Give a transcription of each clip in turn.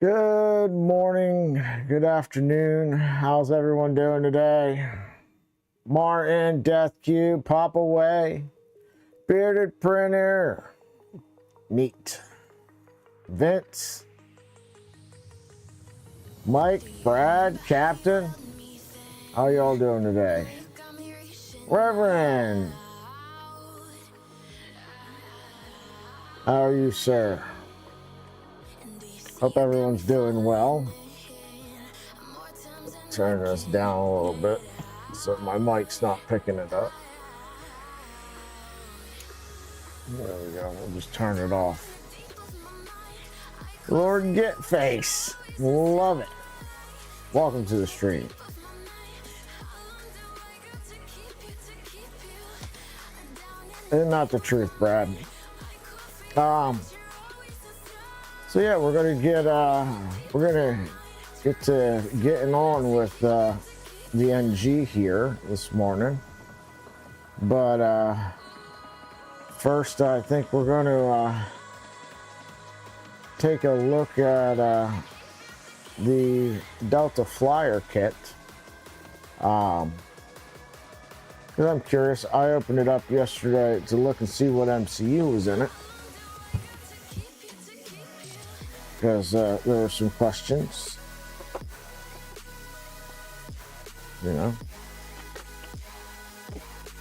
Good morning, good afternoon. How's everyone doing today? Martin, Death Cube, Pop Away, Bearded Printer, Neat, Vince, Mike, Brad, Captain. How y'all doing today? Reverend, how are you, sir? Hope everyone's doing well. Turn this down a little bit so my mic's not picking it up. There we go. We'll just turn it off. Lord Get Face. Love it. Welcome to the stream. Isn't that the truth, Brad? So yeah, we're gonna get to getting on with the NG here this morning. But first, I think we're gonna take a look at the Delta Flyer kit. Because I'm curious. I opened it up yesterday to look and see what MCU was in it. Because there were some questions, you know,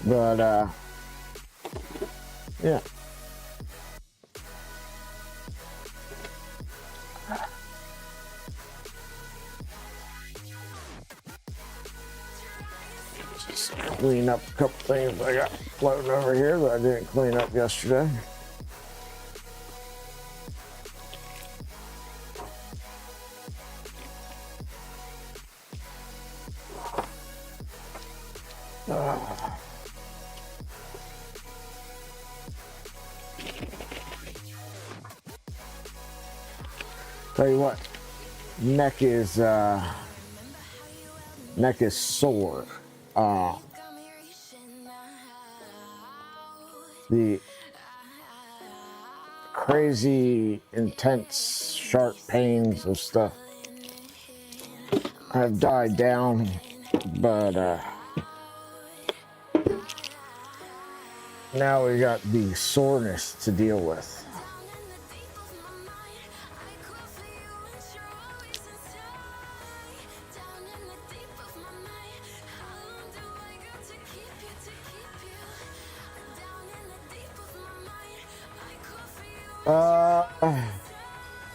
but yeah. Just clean up a couple things I got floating over here that I didn't clean up yesterday. Tell you what, neck is sore. The crazy, intense, sharp pains of stuff have died down, but now we got the soreness to deal with.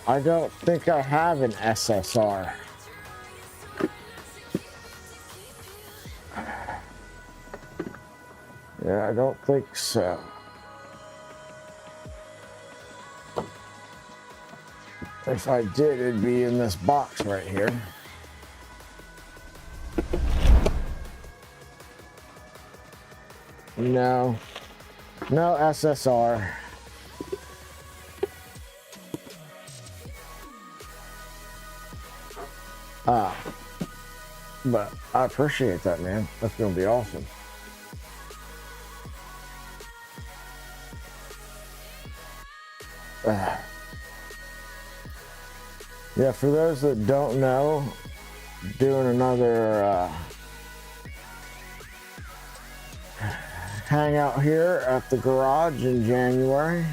I don't think I have an SSR. Yeah, I don't think so. If I did, it'd be in this box right here. No SSR. But I appreciate that, man. That's gonna be awesome. Yeah, for those that don't know, doing another hangout here at the garage in January.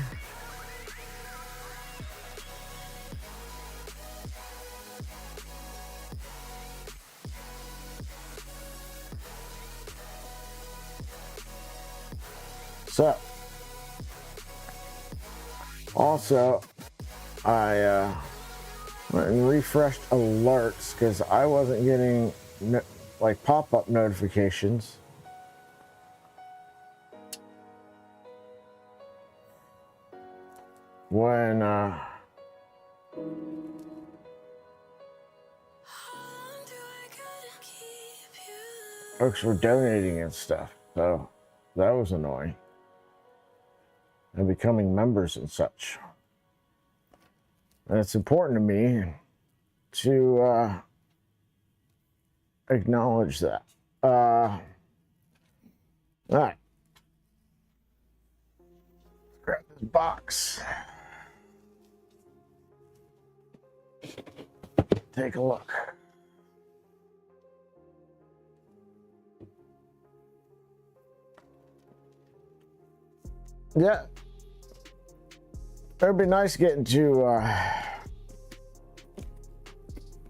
So, also, I went and refreshed alerts because I wasn't getting like pop-up notifications. When folks were donating and stuff, so that was annoying. And becoming members and such. And it's important to me to acknowledge that. All right. Grab this box. take a look. Yeah, it'd be nice getting to.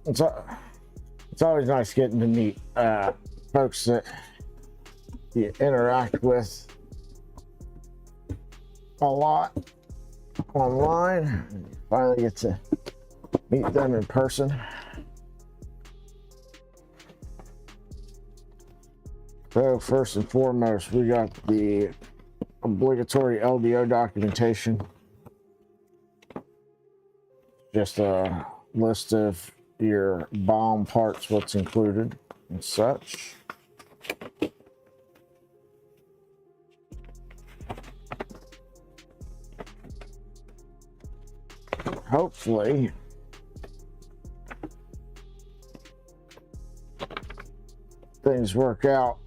It's always nice getting to meet folks that you interact with a lot online. Finally get to meet them in person. So first and foremost, we got the obligatory LDO documentation. Just a list of your BOM parts, what's included and such. Hopefully things work out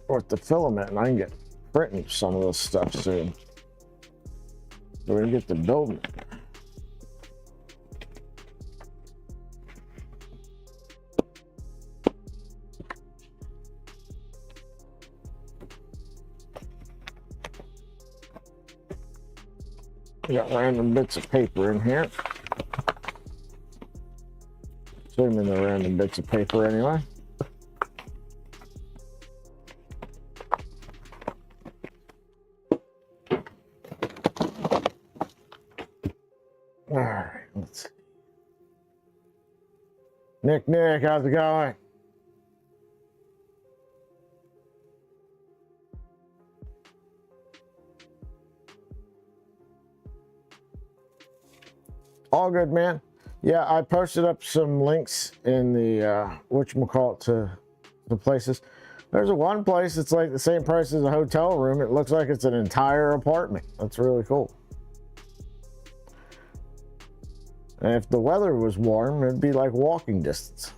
with the filament and I can get printing some of this stuff soon. So we can get to building it. We got random bits of paper in here. Assuming they're random bits of paper anyway. All right, let's see. Nick, how's it going? All good, man. Yeah, I posted up some links in the whatchamacallit to the places. There's one place that's like the same price as a hotel room. It looks like it's an entire apartment. That's really cool. And if the weather was warm, it'd be like walking distance.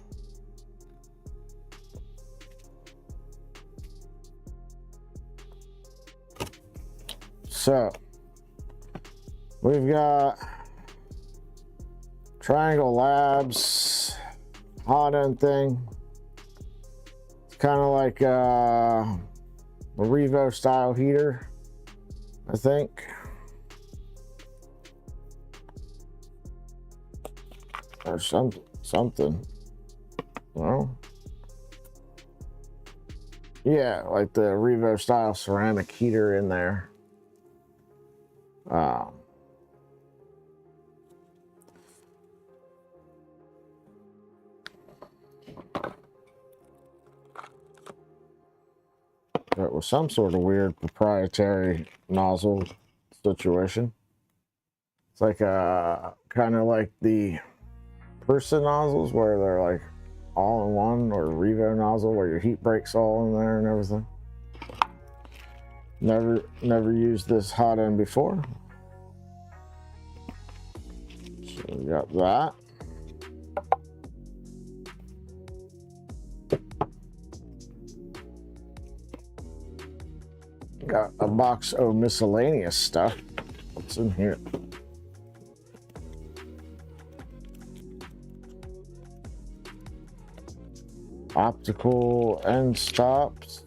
So, we've got Triangle Labs hot end thing. It's kind of like a Revo style heater, I think. Or something. Well, yeah, like the Revo style ceramic heater in there. That was some sort of weird proprietary nozzle situation. It's like kind of like the Person nozzles where they're like all in one, or Revo nozzle where your heat breaks all in there and everything. Never used this hot end before. So we got that. Got a box of miscellaneous stuff. What's in here? Optical end stops,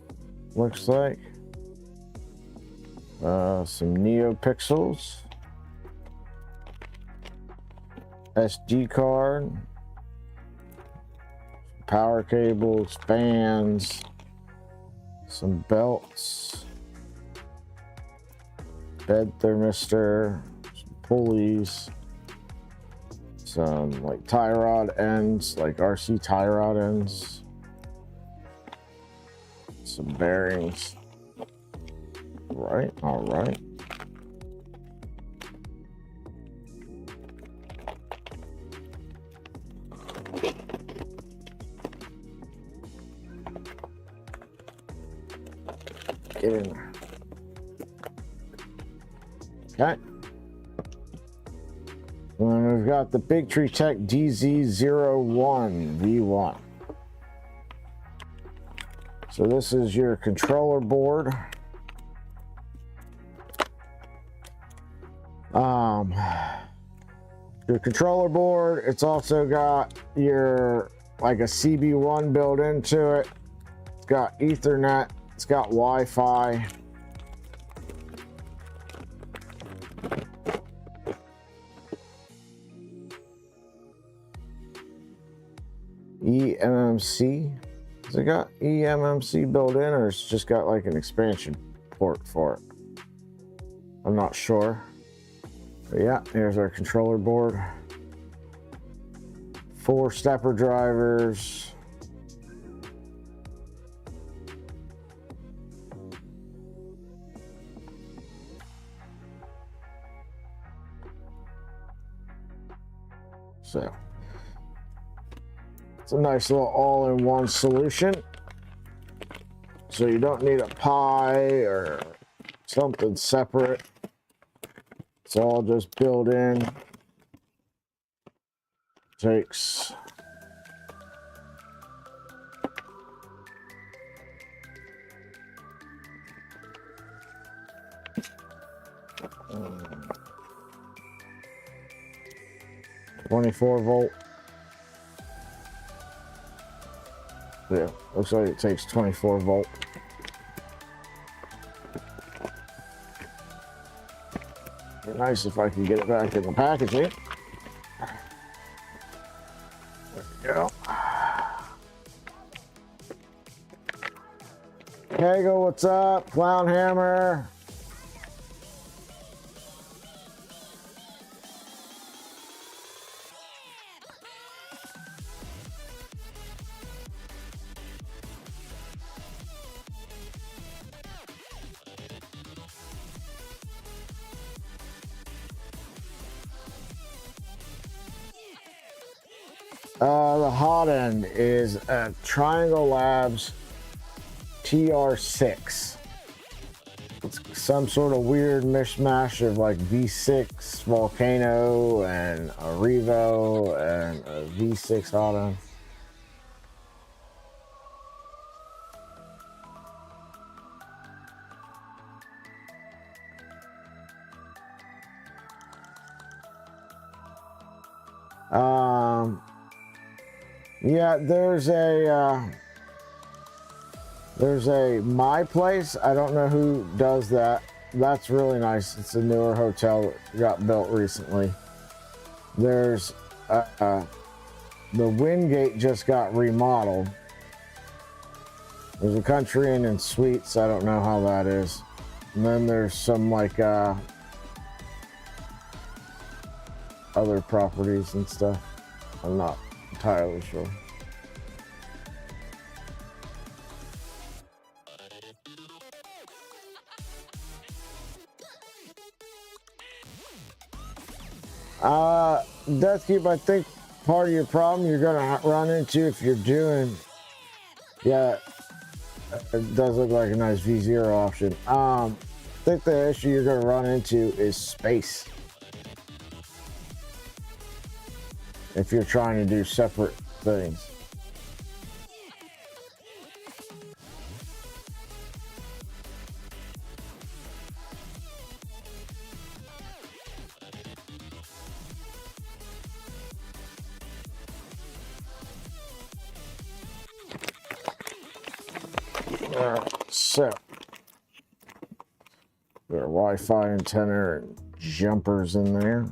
looks like. Some NeoPixels. SD card. Power cables, fans. Some belts. Bed thermistor. Some pulleys. Some like tie rod ends, like RC tie rod ends. Some bearings. Right, all right. Get in there. Okay. And we've got the Big Tree Tech DZ01 V1. So this is your controller board. Your controller board, it's also got your like a CB1 built into it. It's got Ethernet, it's got Wi-Fi. eMMC. Has it got eMMC built in, or it's just got like an expansion port for it? I'm not sure. But yeah, here's our controller board. 4 stepper drivers. So it's a nice little all-in-one solution. So you don't need a Pi or something separate. It's all just built in. Takes um, 24-volt. Yeah, looks like it takes 24-volt. Be nice if I can get it back in the packaging. There we go. Kegel, what's up? Clown Hammer. The hot end is a Triangle Labs TR6. It's some sort of weird mishmash of like V6 Volcano and a Revo and a V6 hot end. Yeah, there's a My Place. I don't know who does that. That's really nice. It's a newer hotel that got built recently. There's the Wingate just got remodeled. There's a Country Inn and Suites. I don't know how that is. And then there's some like other properties and stuff. I'm not entirely sure. Deathkeep, I think part of your problem you're gonna run into if you're doing, yeah, it does look like a nice V0 option. I think the issue you're gonna run into is space. If you're trying to do separate things. So there are Wi-Fi antenna and jumpers in there.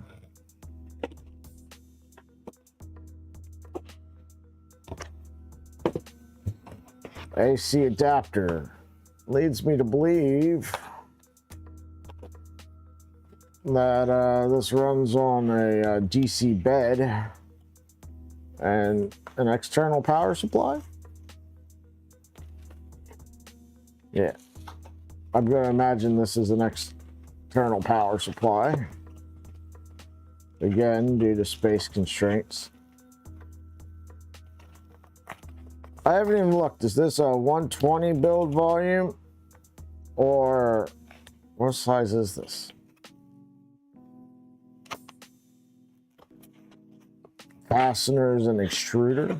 AC adapter leads me to believe that this runs on a DC bed and an external power supply. Yeah, I'm going to imagine this is an external power supply. Again, due to space constraints. I haven't even looked. Is this a 120 build volume? Or what size is this? Fasteners and extruder.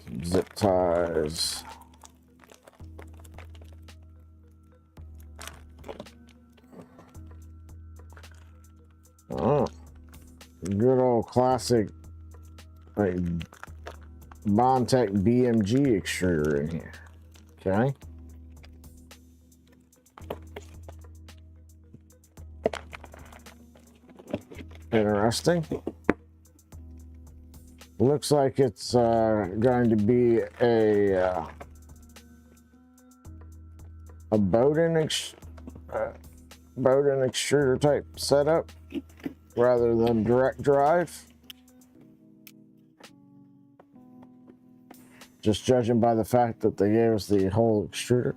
Some zip ties. Good old classic like Bondtech BMG extruder in here. Okay. Interesting. Looks like it's going to be a Bowden extruder type setup rather than direct drive. Just judging by the fact that they gave us the whole extruder.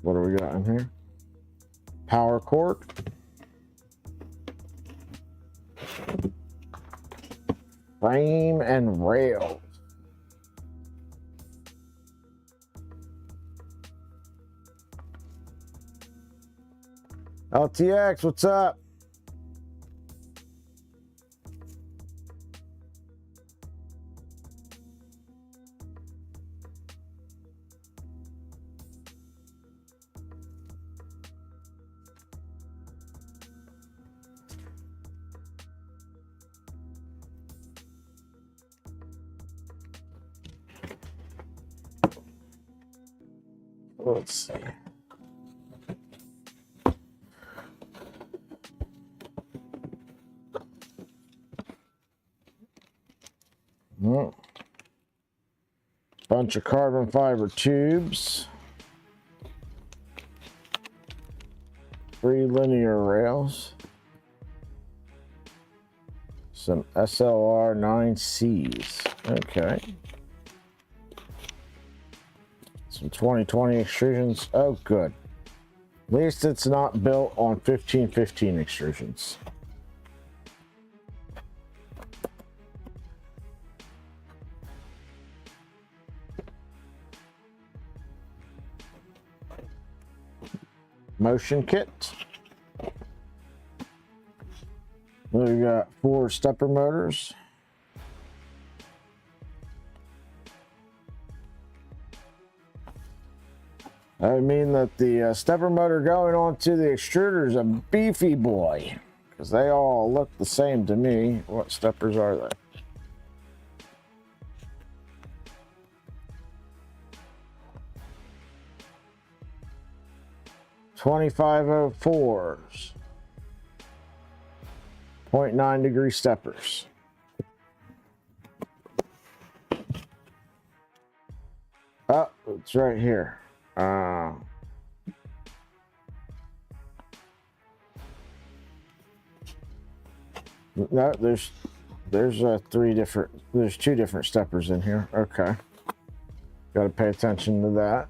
What do we got in here? Power cord. Frame and rails. LTX, what's up? Let's see. Bunch of carbon fiber tubes. 3 linear rails. Some SLR 9Cs. Okay. Some 2020 extrusions. Oh, good. At least it's not built on 1515 extrusions. Motion kit. We got 4 stepper motors. I mean that the stepper motor going onto the extruder is a beefy boy, because they all look the same to me. What steppers are they? $2504s. 0.9 degree steppers. Oh, it's right here. No, there's 2 different steppers in here. Okay. Got to pay attention to that.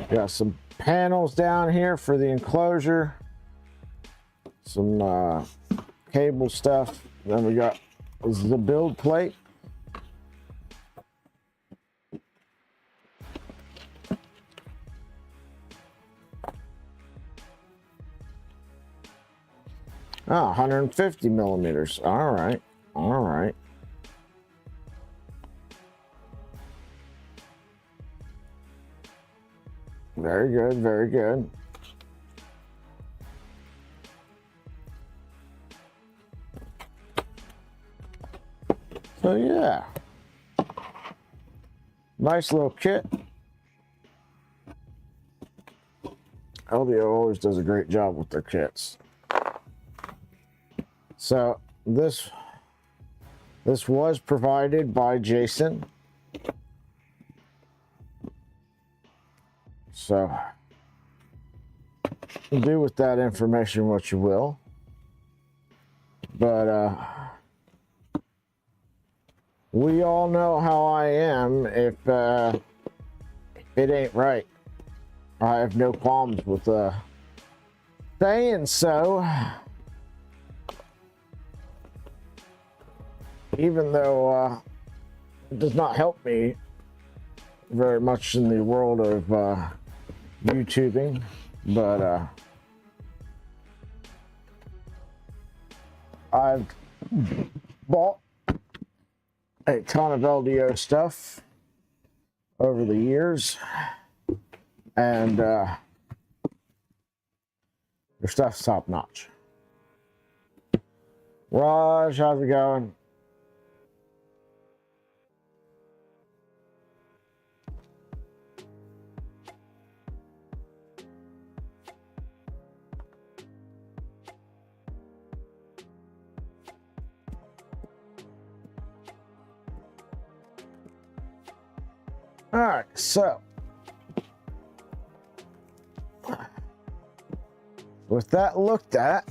Got some panels down here for the enclosure. Some cable stuff. Then we got the build plate. Oh, 150 millimeters. All right. All right. Very good. Very good. So yeah, nice little kit. LDO always does a great job with their kits. So this was provided by Jason. So do with that information what you will. But we all know how I am. If it ain't right, I have no qualms with saying so. Even though it does not help me very much in the world of YouTubing, but I've bought a ton of LDO stuff over the years, and Your stuff's top notch. Raj, how's it going? All right, so with that looked at,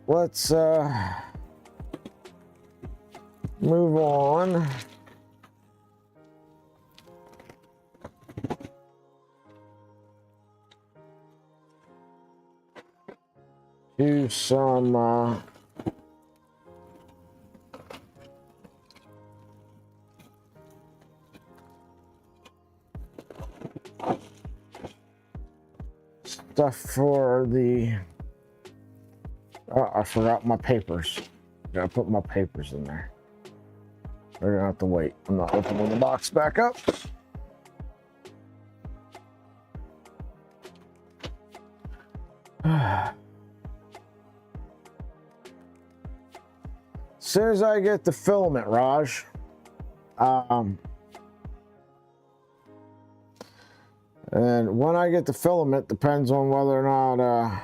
let's move on to some stuff for the I forgot my papers. Gotta put my papers in there. We're gonna have to wait. I'm not opening the box back up. As soon as I get the filament, Raj, and when I get the filament depends on whether or not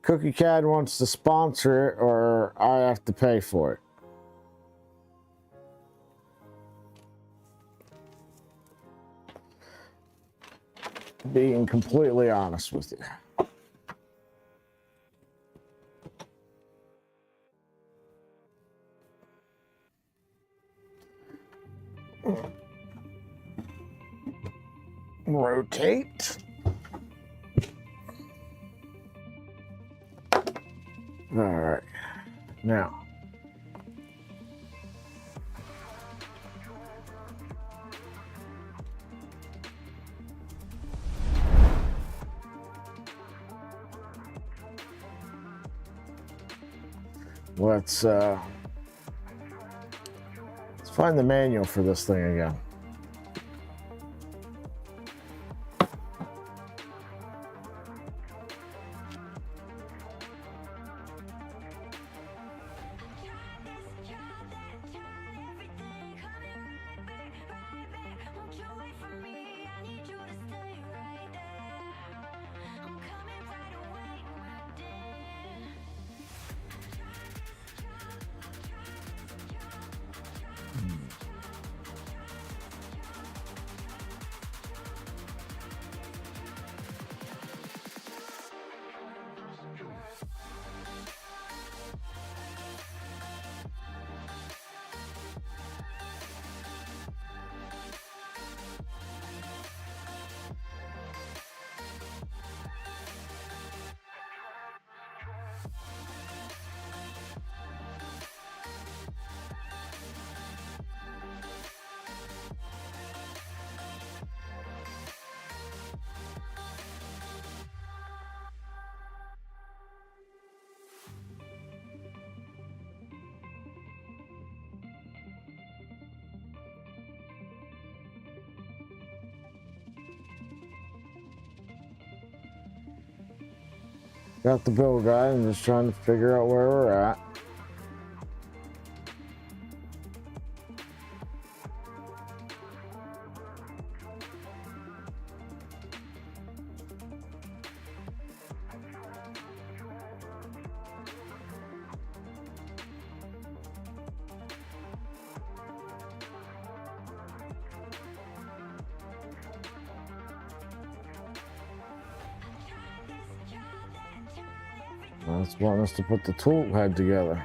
Cookie Cad wants to sponsor it or I have to pay for it. Being completely honest with you. Rotate. All right, now. Let's find the manual for this thing again. Got the build guide and just trying to figure out where we're at. That's wanting us to put the tool head together.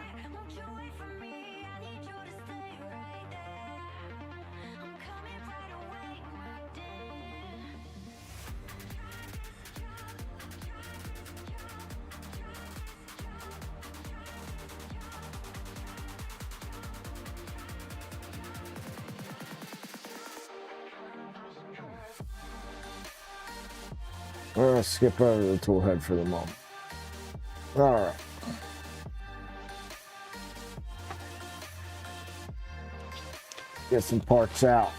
We're gonna skip over the tool head for the moment. All right. Get some parts out.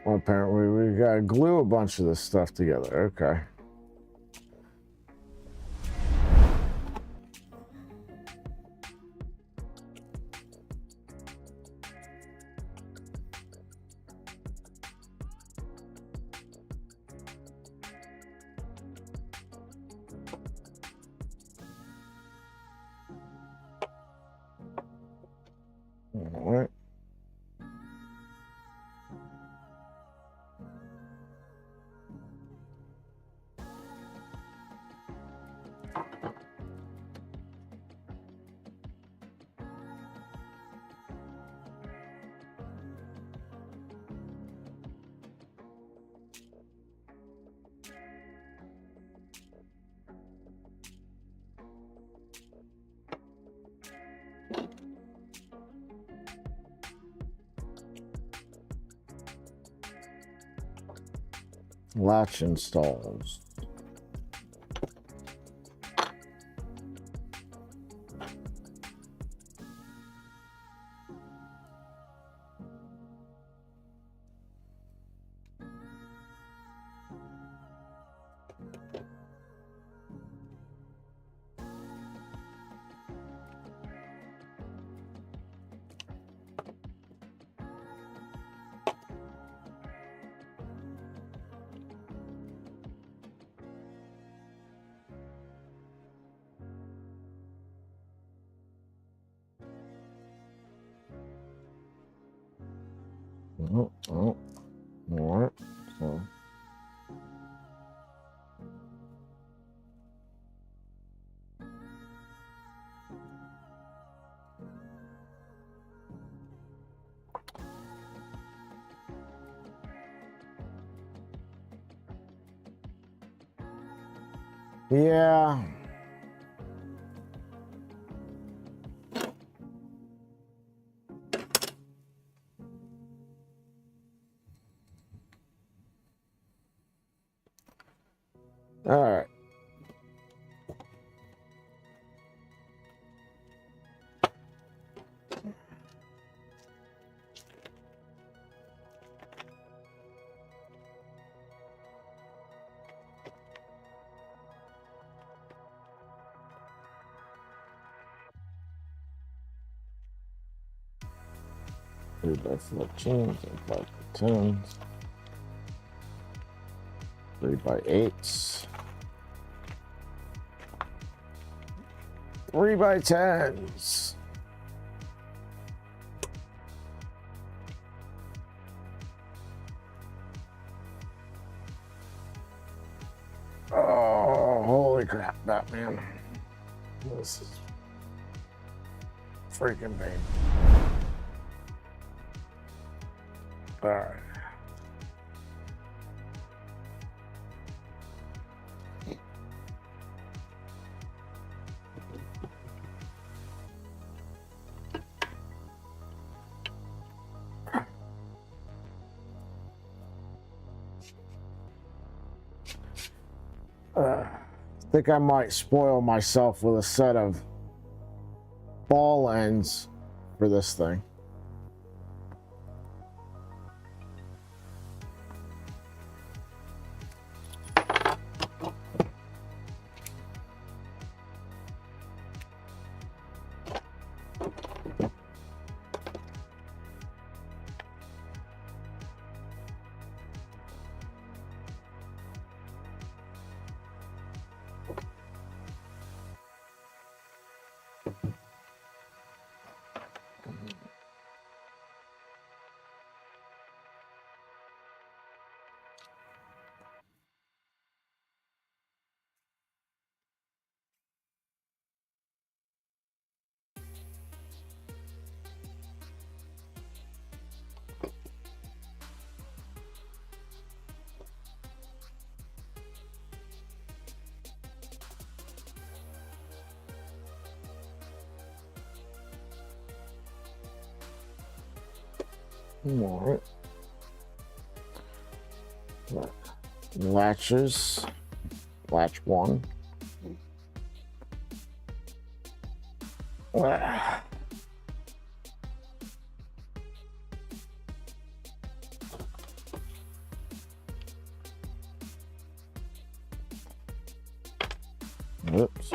Well, apparently we gotta glue a bunch of this stuff together. Okay. All right. Latch installs. Oh, all right. So. Yeah. All right. 3x14s and 5x10s. 3x8s. 3x10s. Oh, holy crap, Batman. This is freaking pain. All right. I think I might spoil myself with a set of ball ends for this thing. All right. Latches. Latch 1. Oops.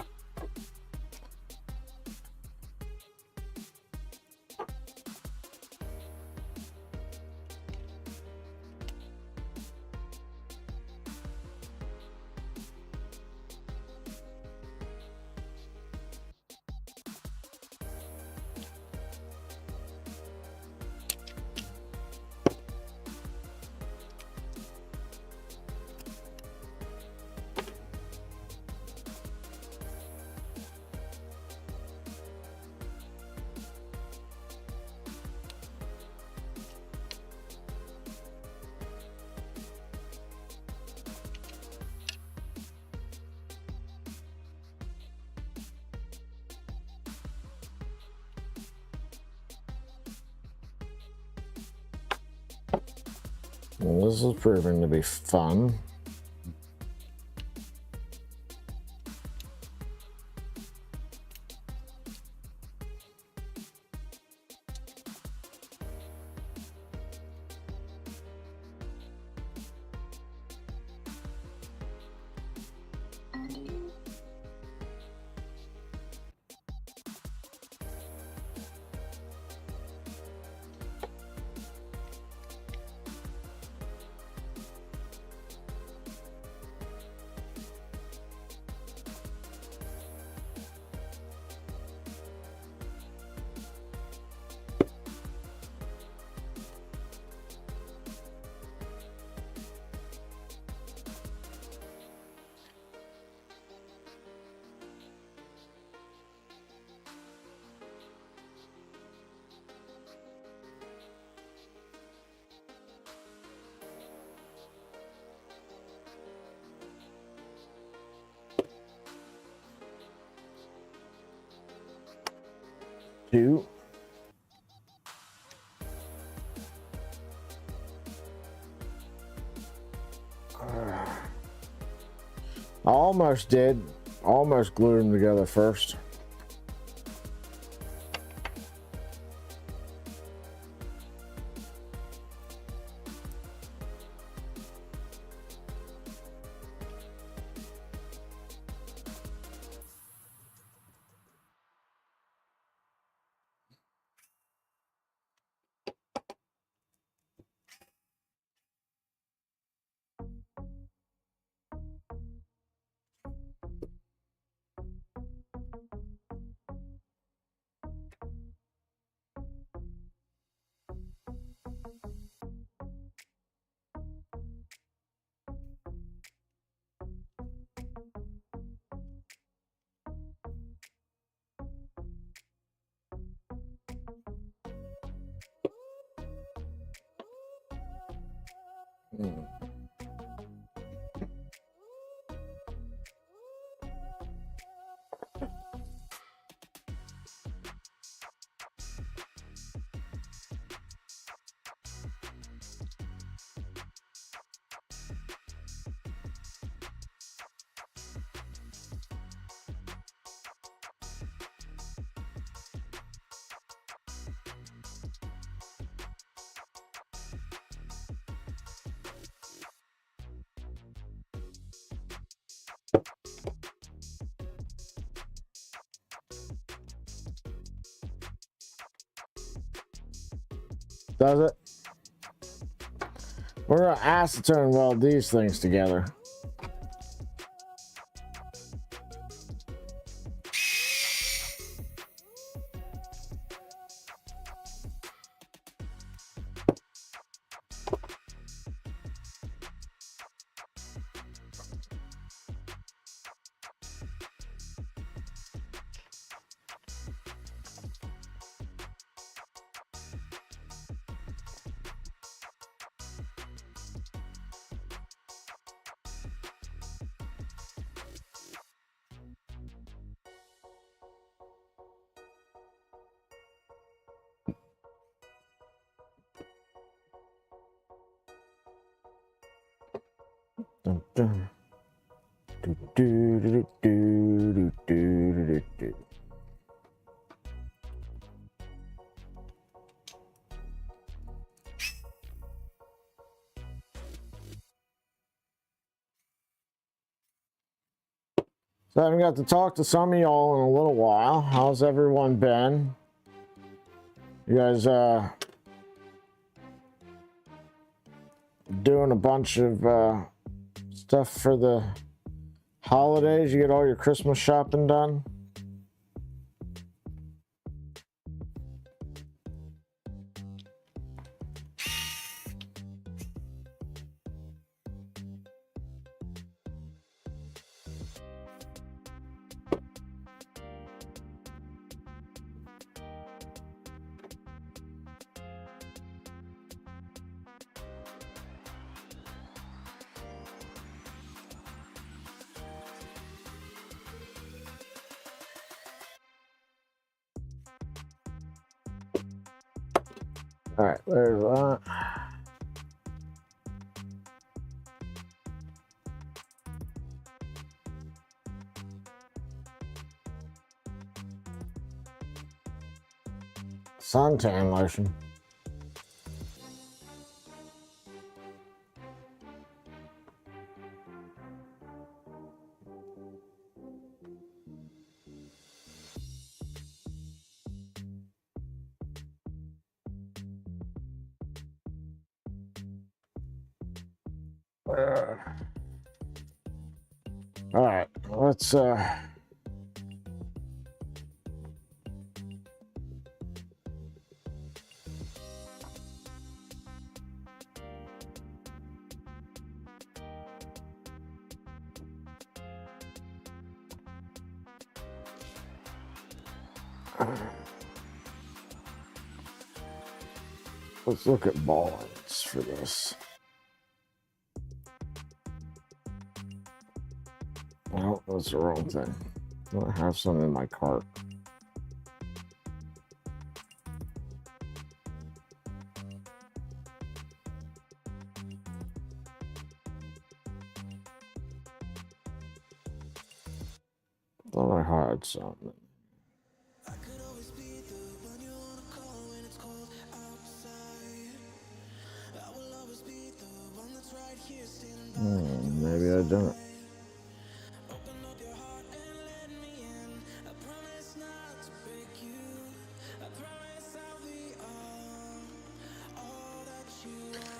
Well, this is proving to be fun. Two. I almost did. Almost glued them together first. Does it? We're gonna acetone weld these things together. Dun, dun. Do, do, do, do, do, do, do, do. So I haven't got to talk to some of y'all in a little while. How's everyone been? You guys doing a bunch of stuff for the holidays? You get all your Christmas shopping done? All right, there's that. Suntan lotion. All right, let's look at ball ends for this. Well, that's the wrong thing. I have some in my cart. Thought I had something. Maybe I don't.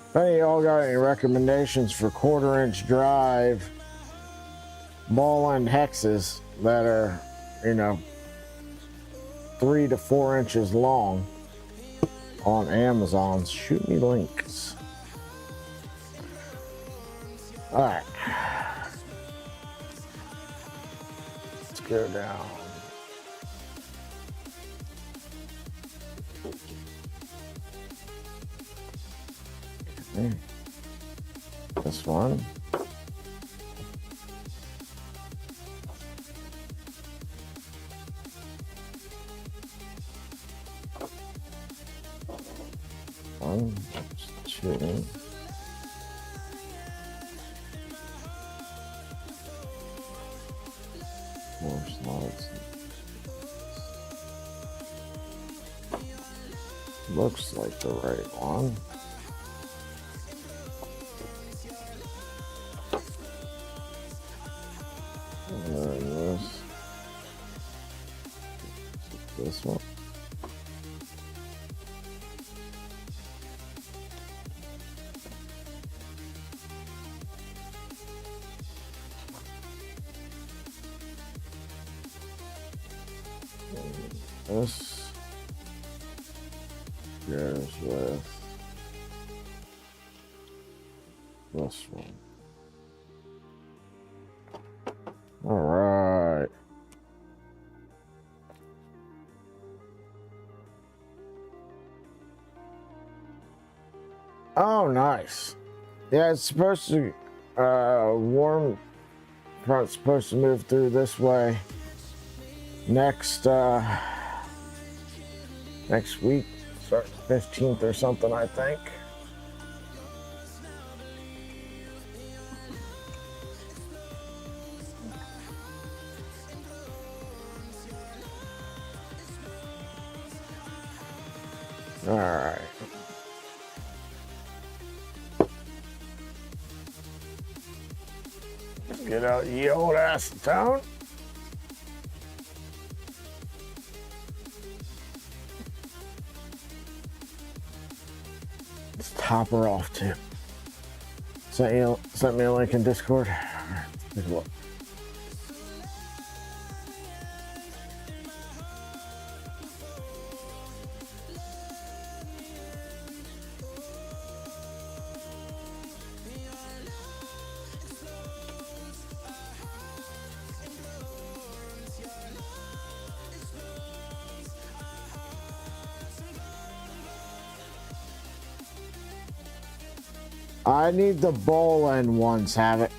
If any of y'all got any recommendations for 1/4-inch drive ball end hexes that are, you know, 3 to 4 inches long on Amazon, shoot me links. All right, let's go down. Okay. This one. One, two. Four slots. Looks like the right one. And then this one. This goes with this one. All right. Oh, nice. Yeah, it's supposed to warm front's supposed to move through this way next next week, start the 15th or something, I think. All right. Get out ye old acetone. Let's top her off too. Sent me a link in Discord. Here's what. I need the bowl end ones, have it.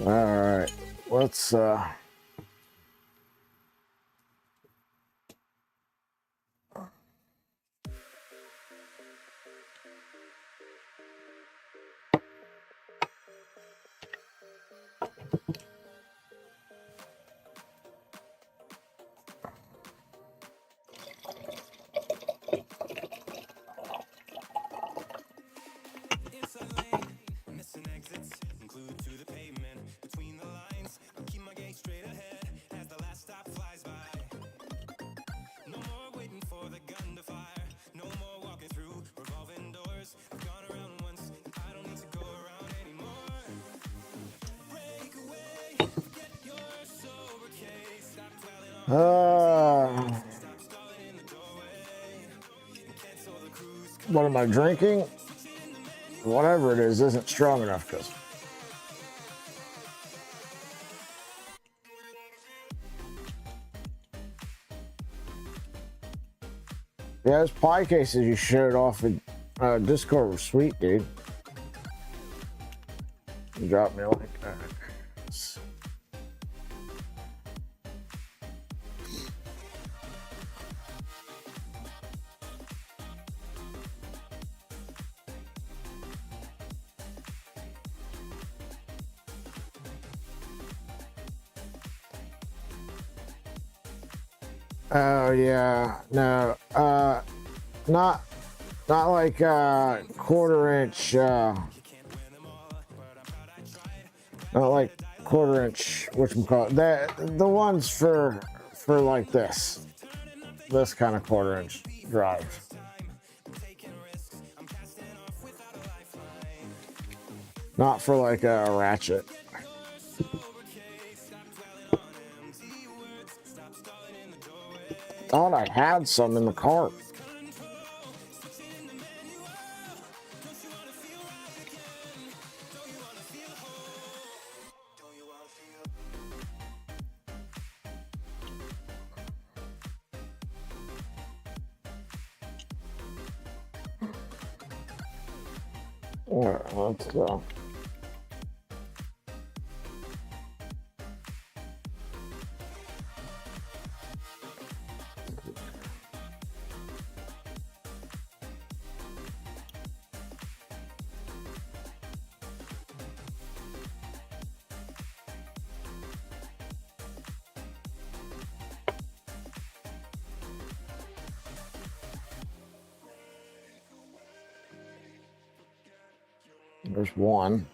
All right, let's what am I drinking? Whatever it is isn't strong enough because yeah, those pie cases you showed off in Discord were sweet, dude. You dropped me a link. All right. Oh yeah, no, not like 1/4 inch, not like 1/4 inch. Whatchamacallit, the ones for like this kind of 1/4 inch drive. Not for like a ratchet. Thought I had some in the cart. All right, let's go. There's one.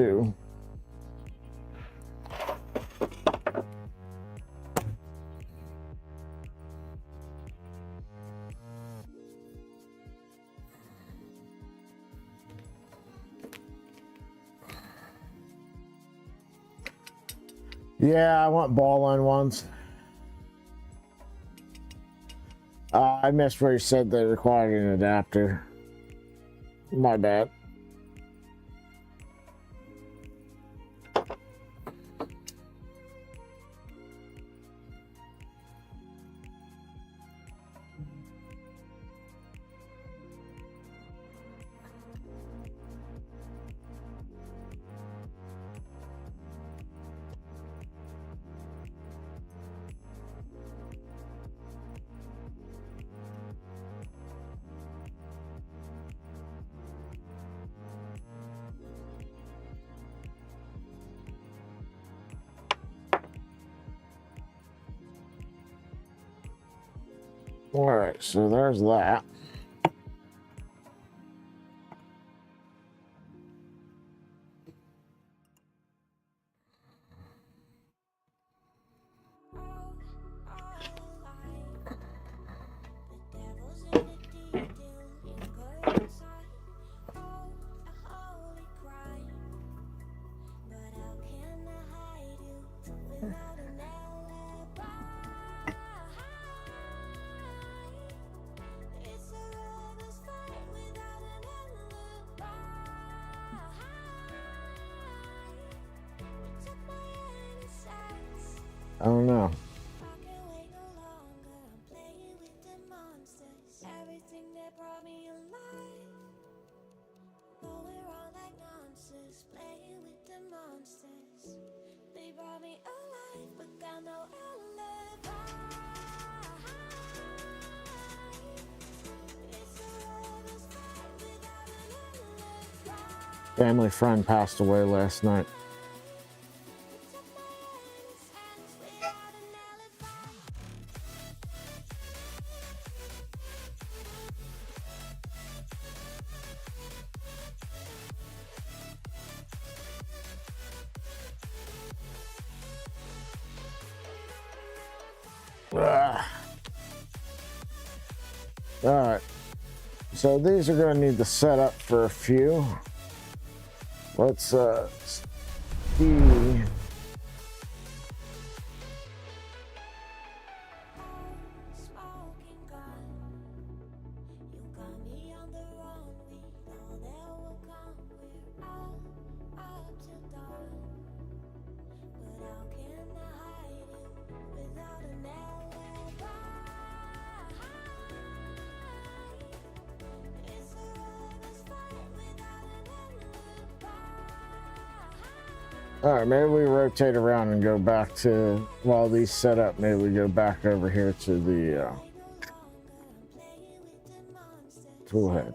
too. Yeah, I want ball line ones. I missed where you said they required an adapter. My bad. All right, so there's that. I don't know. Family friend passed away last night. Alright, so these are going to need the setup for a few. Let's see. All right, maybe we rotate around and go back to, while these set up, maybe we go back over here to the tool head.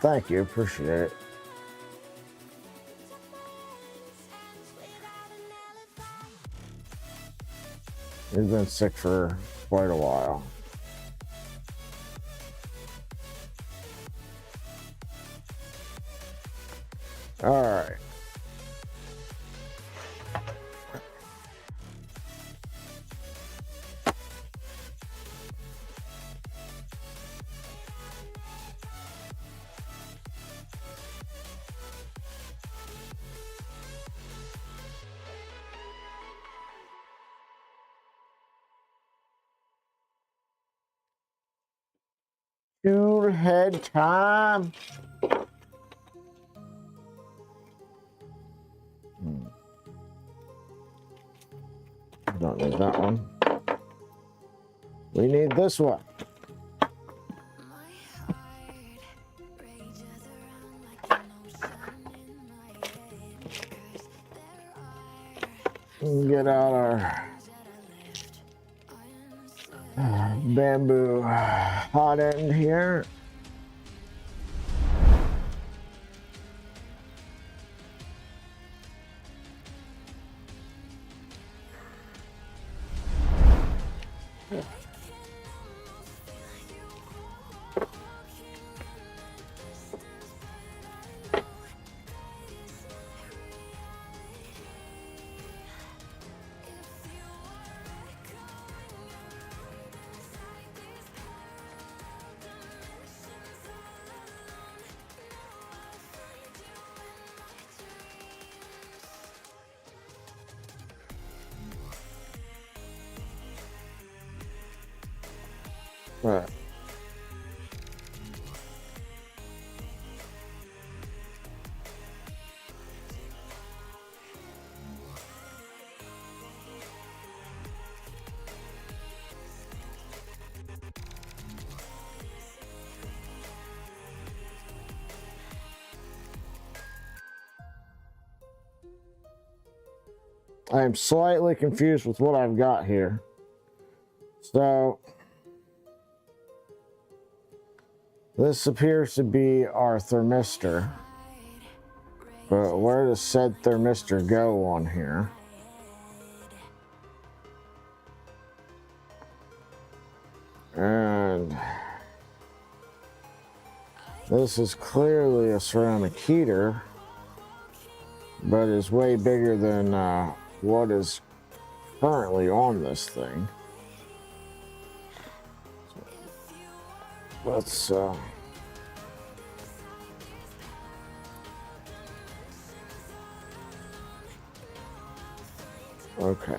Thank you, appreciate it. He's been sick for quite a while. All right. Tool head time. Don't need that one. We need this one. Get out our bamboo hot end here. Right. I am slightly confused with what I've got here. So this appears to be our thermistor, but where does said thermistor go on here? And this is clearly a ceramic heater, but is way bigger than what is currently on this thing. Let's okay.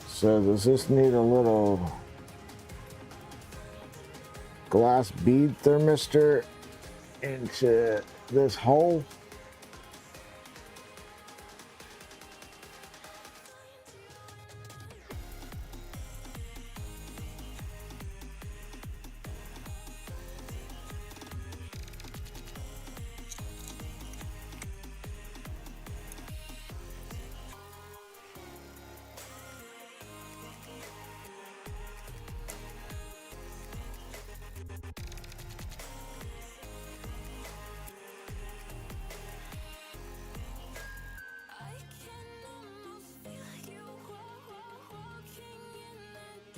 So does this need a little glass bead thermistor into this hole?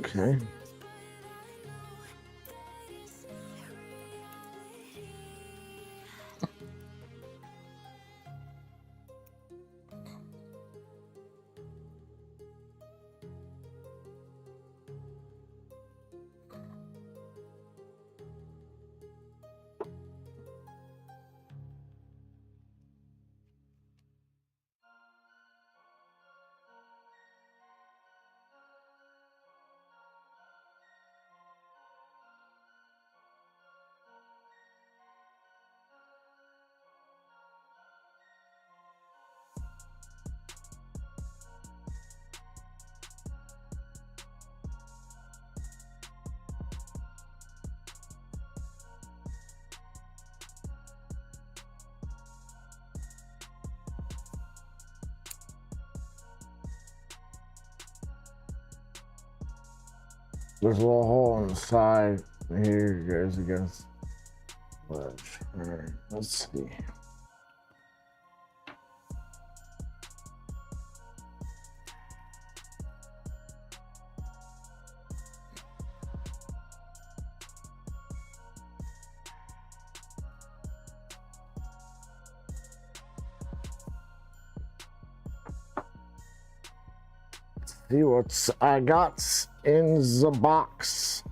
Okay. There's a little hole on the side. Here goes against ledge. Alright, let's see. See what I got in the box.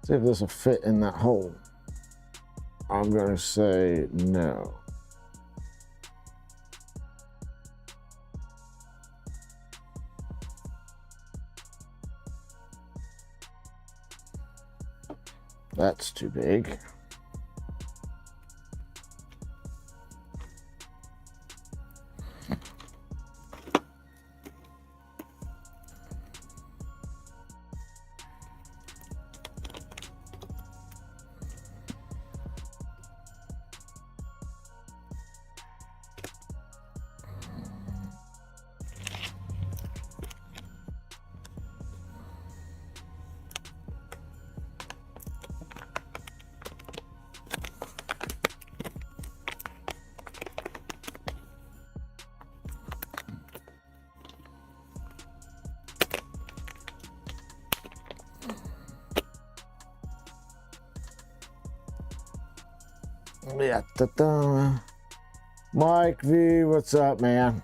See if this will fit in that hole. I'm going to say no. That's too big. Yeah, Mike V, what's up, man?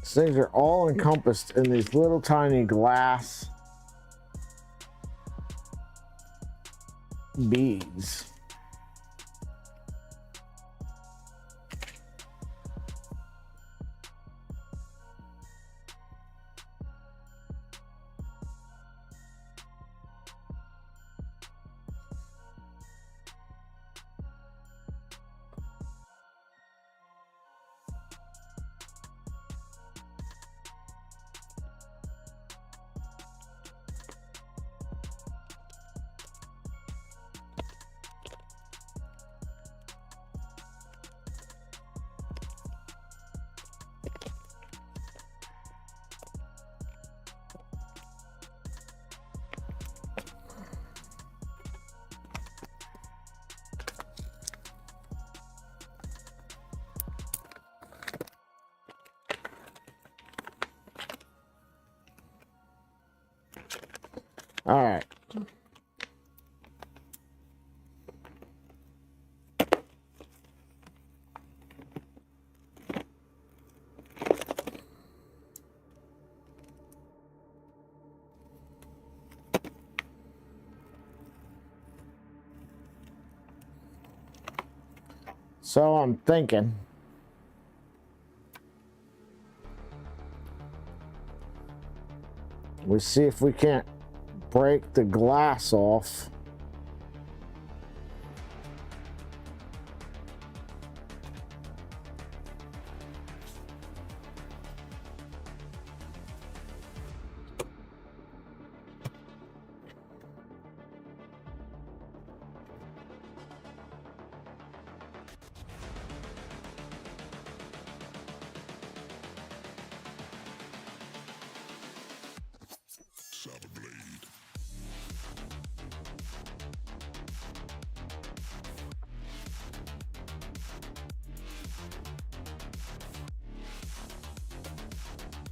These things are all encompassed in these little tiny glass beads. All right. So I'm thinking we see if we can't break the glass off.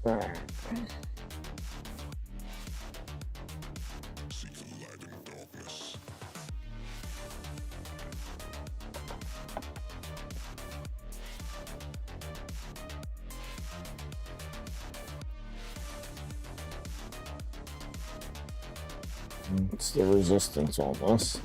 All right. See the light in darkness. What's the resistance on this?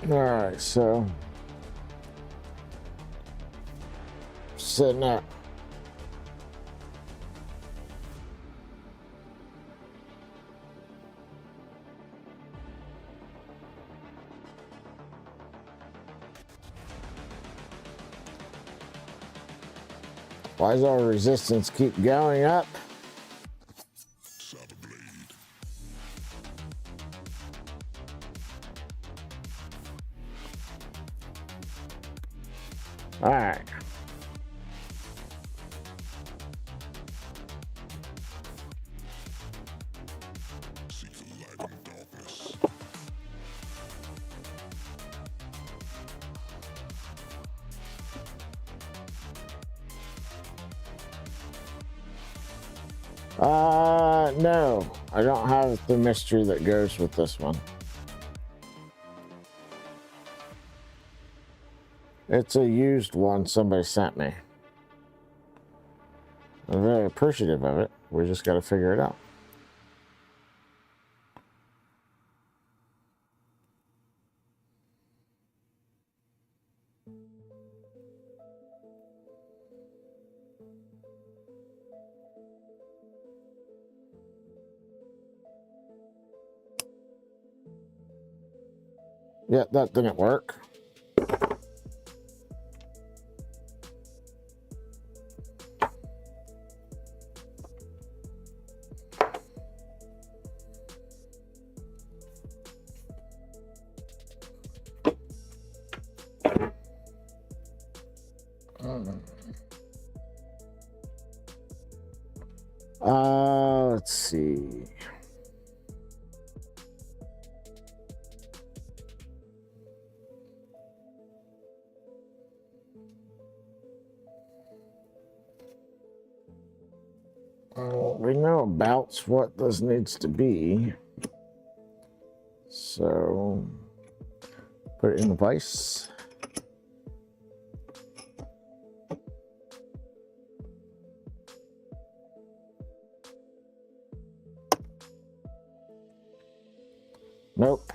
All right, so setting up. Why does our resistance keep going up? Saw the blade. All right. See the light in darkness. No, I don't have the mystery that goes with this one. It's a used one somebody sent me. I'm very appreciative of it. We just got to figure it out. Yeah, that didn't work. Let's see. We know about what this needs to be. So, put it in the vise. Nope.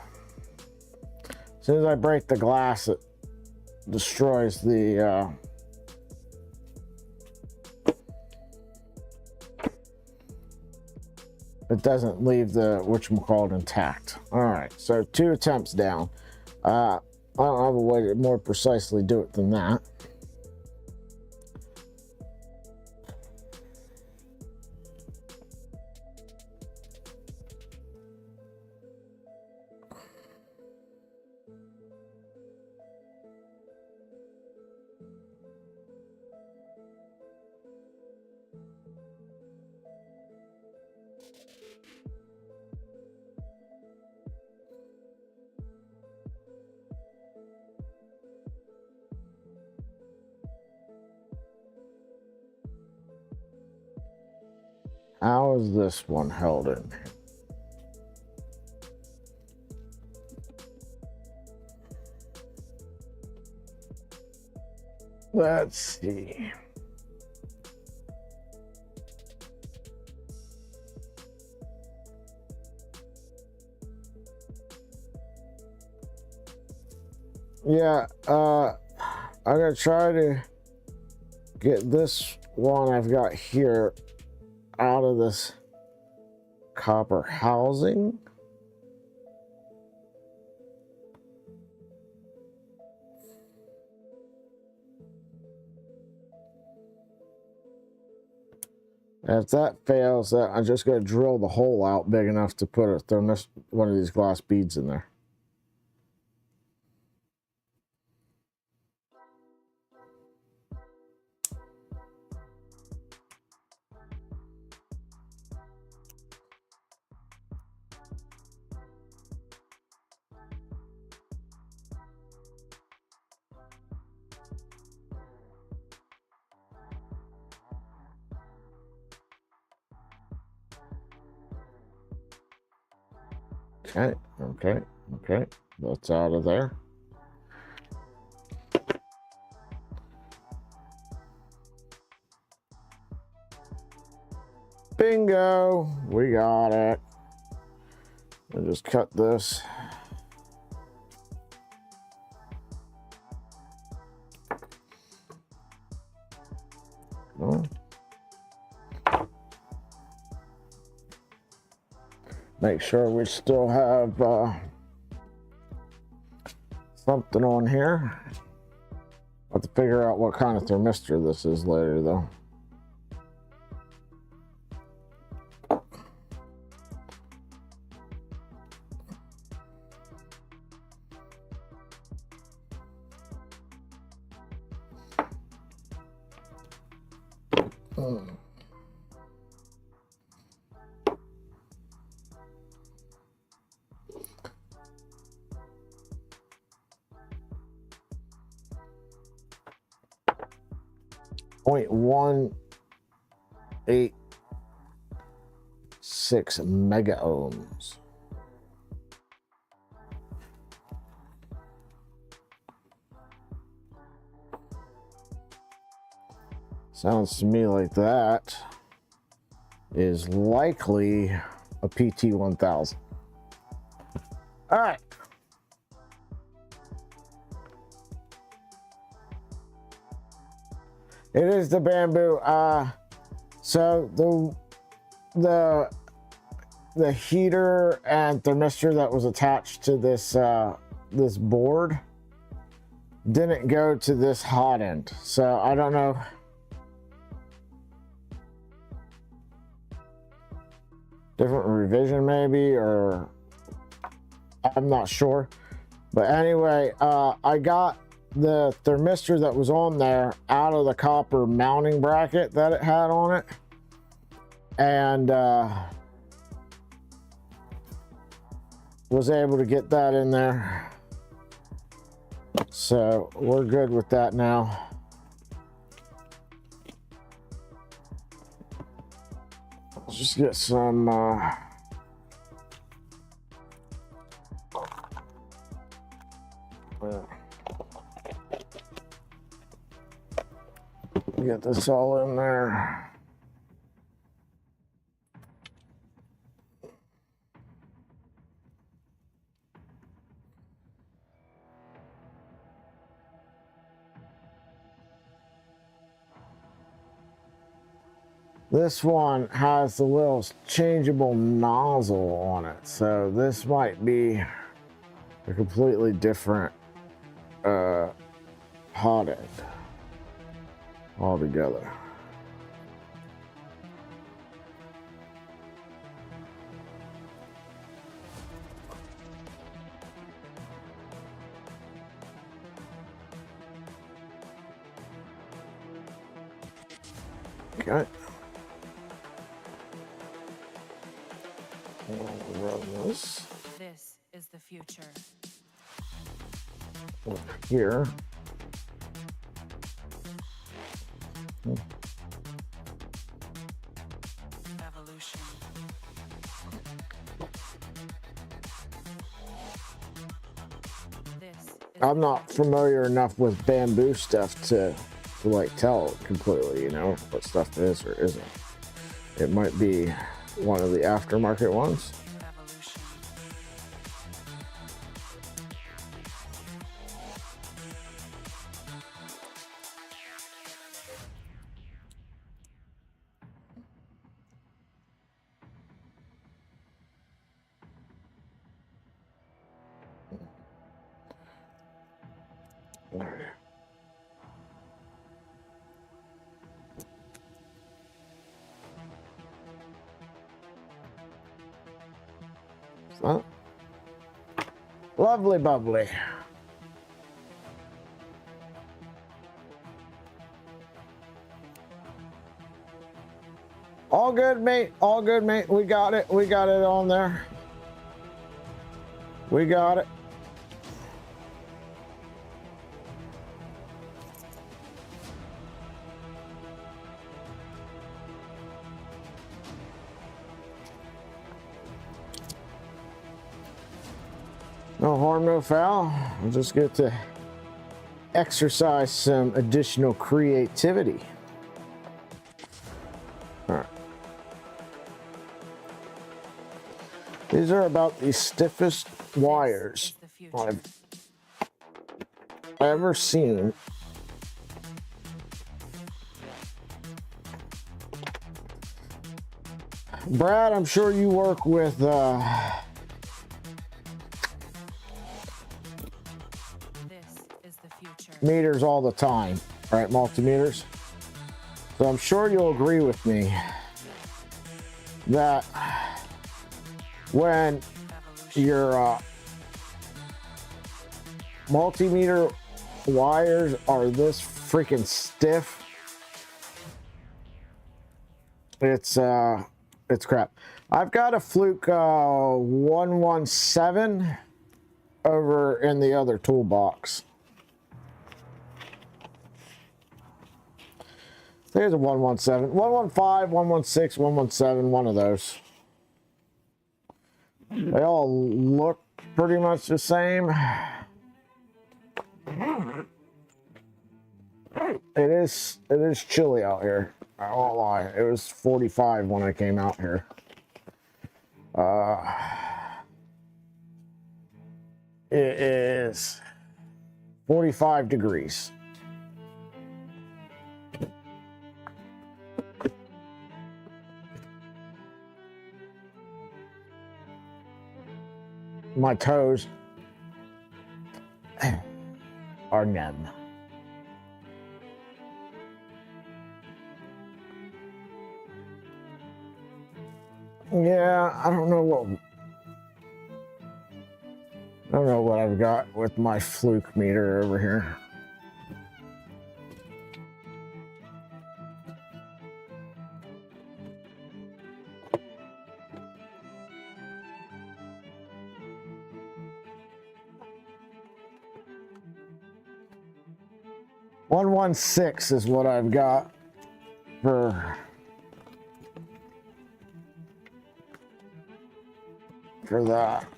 As soon as I break the glass, it destroys the it doesn't leave the whatchamacallit intact. Alright, so 2 attempts down. I don't have a way to more precisely do it than that. How is this one held in? Let's see. Yeah, I'm gonna try to get this one I've got here out of this copper housing. And if that fails, I'm just going to drill the hole out big enough to put one of these glass beads in there. Okay. That's out of there. Bingo! We got it. I'll just cut this. Oh. Make sure we still have something on here. I'll have to figure out what kind of thermistor this is later, though. Hmm. 0.186 mega ohms. Sounds to me like that is likely a PT-1000. All right. It is the bamboo. So the heater and thermistor that was attached to this this board didn't go to this hot end. So I don't know. Different revision maybe, or I'm not sure. But anyway, I got the thermistor that was on there out of the copper mounting bracket that it had on it, and was able to get that in there. So we're good with that now. Let's just get some get this all in there. This one has the little changeable nozzle on it, so this might be a completely different hot end altogether. Okay. Run this. This is the future. Over here. Evolution. This is I'm not familiar enough with bamboo stuff to like tell completely, you know, what stuff is or isn't. It might be one of the aftermarket ones. evolution. Huh? Lovely bubbly. All good, mate. All good, mate. We got it. We got it on there. We got it. No harm, no foul. I'll just get to exercise some additional creativity. All right. These are about the stiffest wires Is the future. I've ever seen. Brad, I'm sure you work with This is the future. meters all the time, right? Multimeters. So I'm sure you'll agree with me that when Evolution. your multimeter wires are this freaking stiff, it's crap. I've got a Fluke 117 over in the other toolbox. There's a 117, 115, 116, 117, one of those. They all look pretty much the same. It is chilly out here. I won't lie. It was 45 when I came out here. It is 45 degrees. My toes are numb. Yeah, I don't know what I've got with my fluke meter over here. $116 is what I've got for that.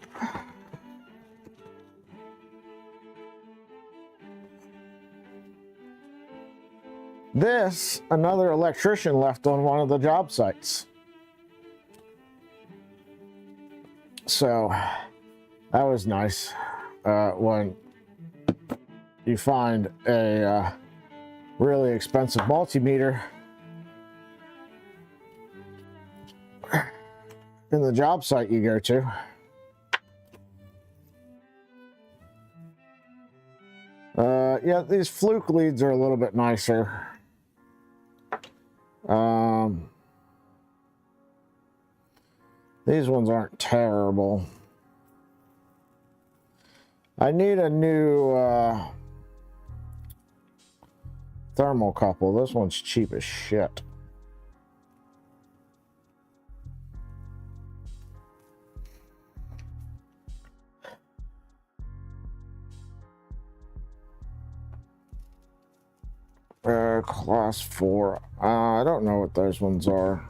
This, another electrician left on one of the job sites. So that was nice. When you find a really expensive multimeter in the job site you go to. Yeah, these fluke leads are a little bit nicer. These ones aren't terrible. I need a new thermocouple. This one's cheap as shit. Class 4. I don't know what those ones are.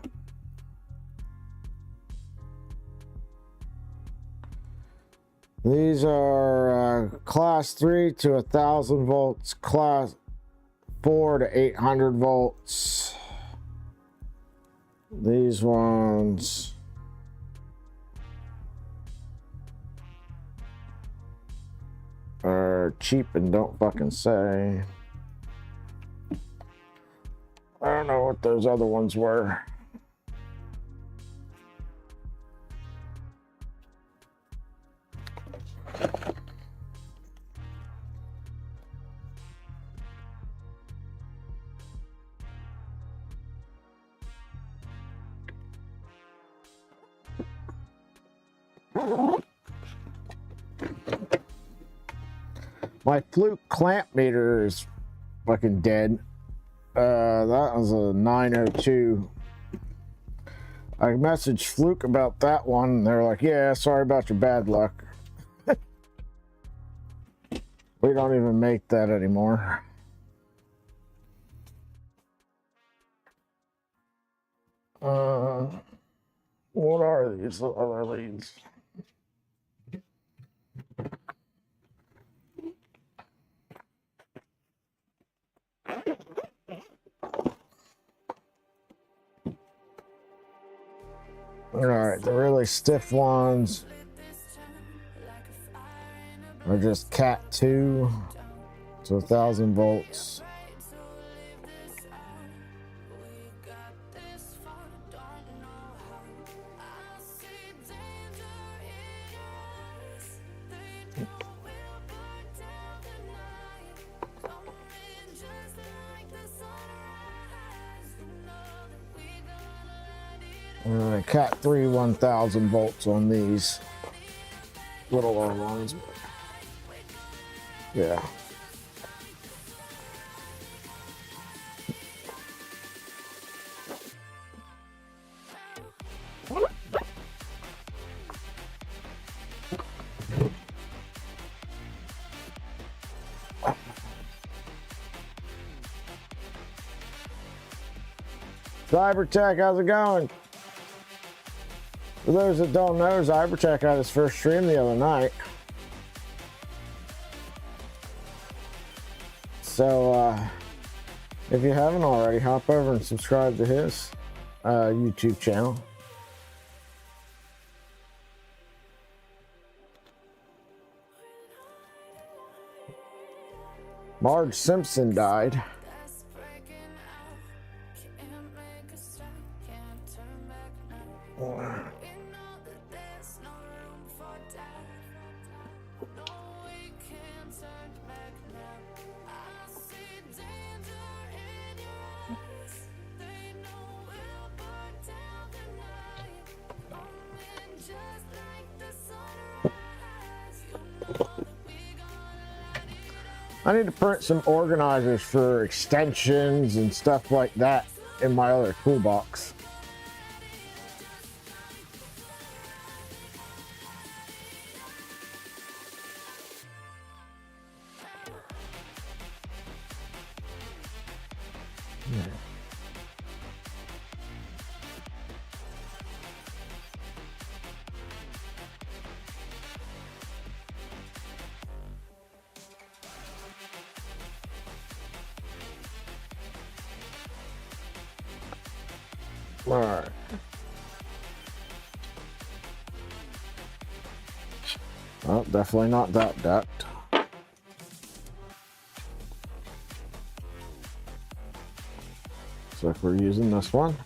These are class 3 to 1,000 volts, class 4 to 800 volts. These ones are cheap and don't fucking say. I don't know what those other ones were. My fluke clamp meter is fucking dead. That was a 902. I messaged Fluke about that one. They're like, yeah, sorry about your bad luck. We don't even make that anymore. What are these other leads? All right, the really stiff ones are just Cat 2 to 1,000 volts. Cat 3 1,000 volts on these littler ones. Yeah. Cybertech, how's it going? For those that don't know, Cybertech had his first stream the other night. So, If you haven't already, hop over and subscribe to his YouTube channel. Marge Simpson died. I need to print some organizers for extensions and stuff like that in my other toolbox. All right. Well, definitely not that duct. So if we're using this one.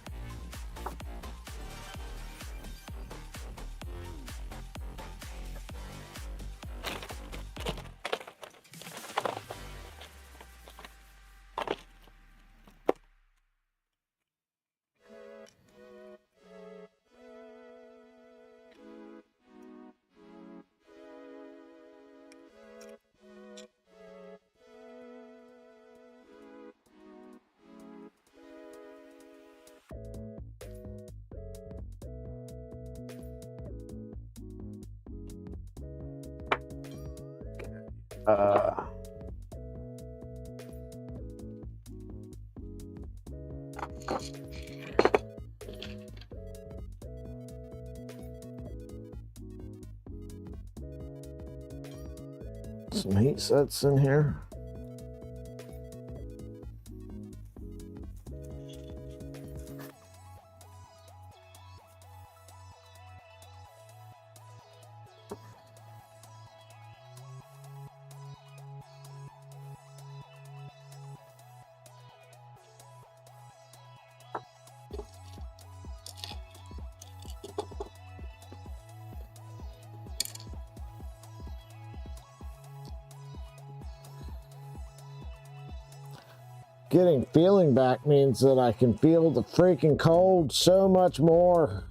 Some heat sets in here. Getting feeling back means that I can feel the freaking cold so much more.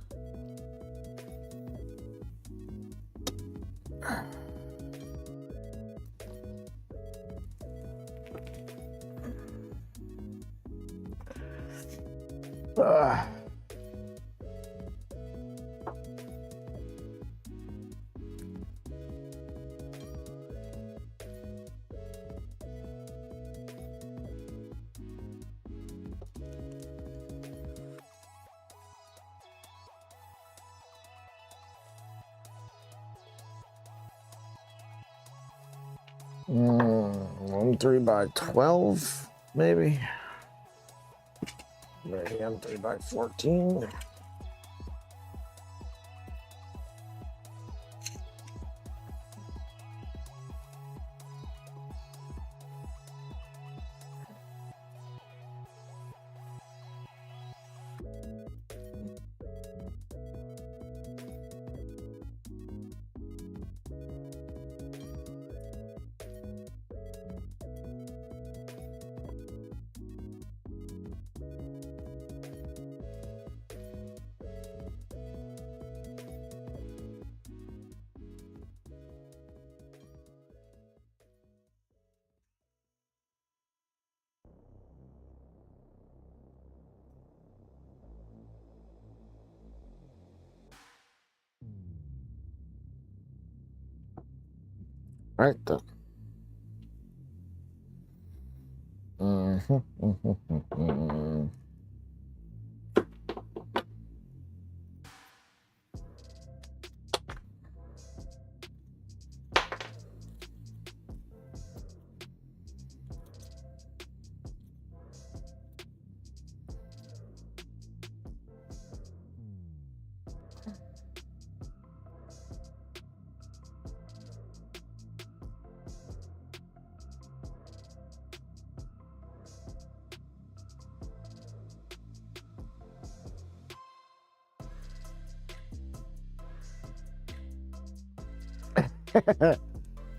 Ugh. One 3x12, maybe. Maybe I'm 3x14. Right then.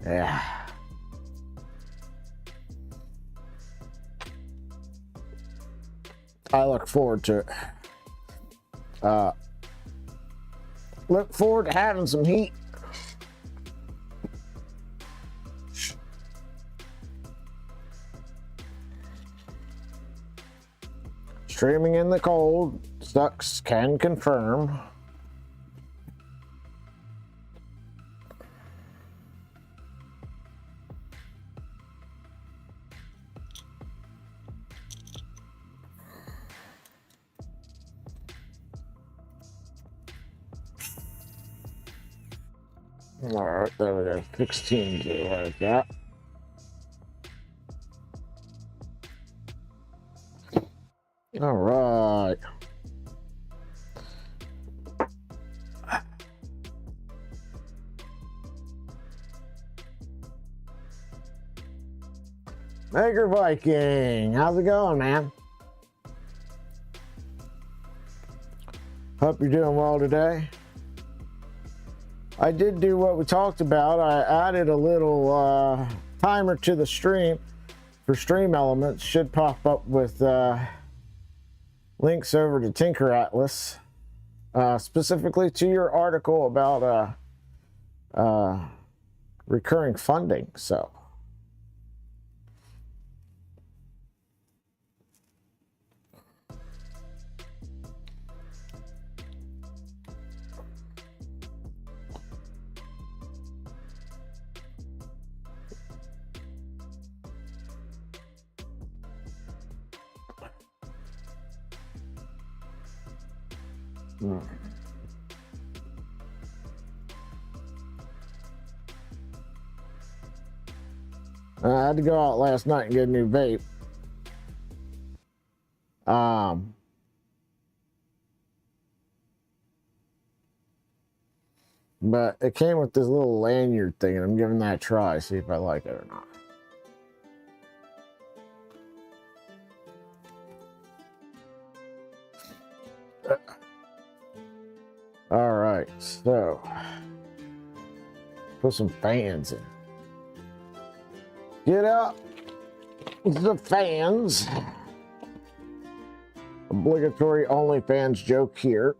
Yeah. I look forward to it. Look forward to having some heat. Streaming in the cold, Stux can confirm. All right, there we go. 16 like that. All right. Maker Viking, how's it going, man? Hope you're doing well today. I did do what we talked about. I added a little timer to the stream for stream elements. Should pop up with links over to Tinker Atlas, specifically to your article about recurring funding. So. I had to go out last night and get a new vape. But it came with this little lanyard thing, and I'm giving that a try, see if I like it or not. All right, so put some fans in. Get out the fans. Obligatory OnlyFans joke here.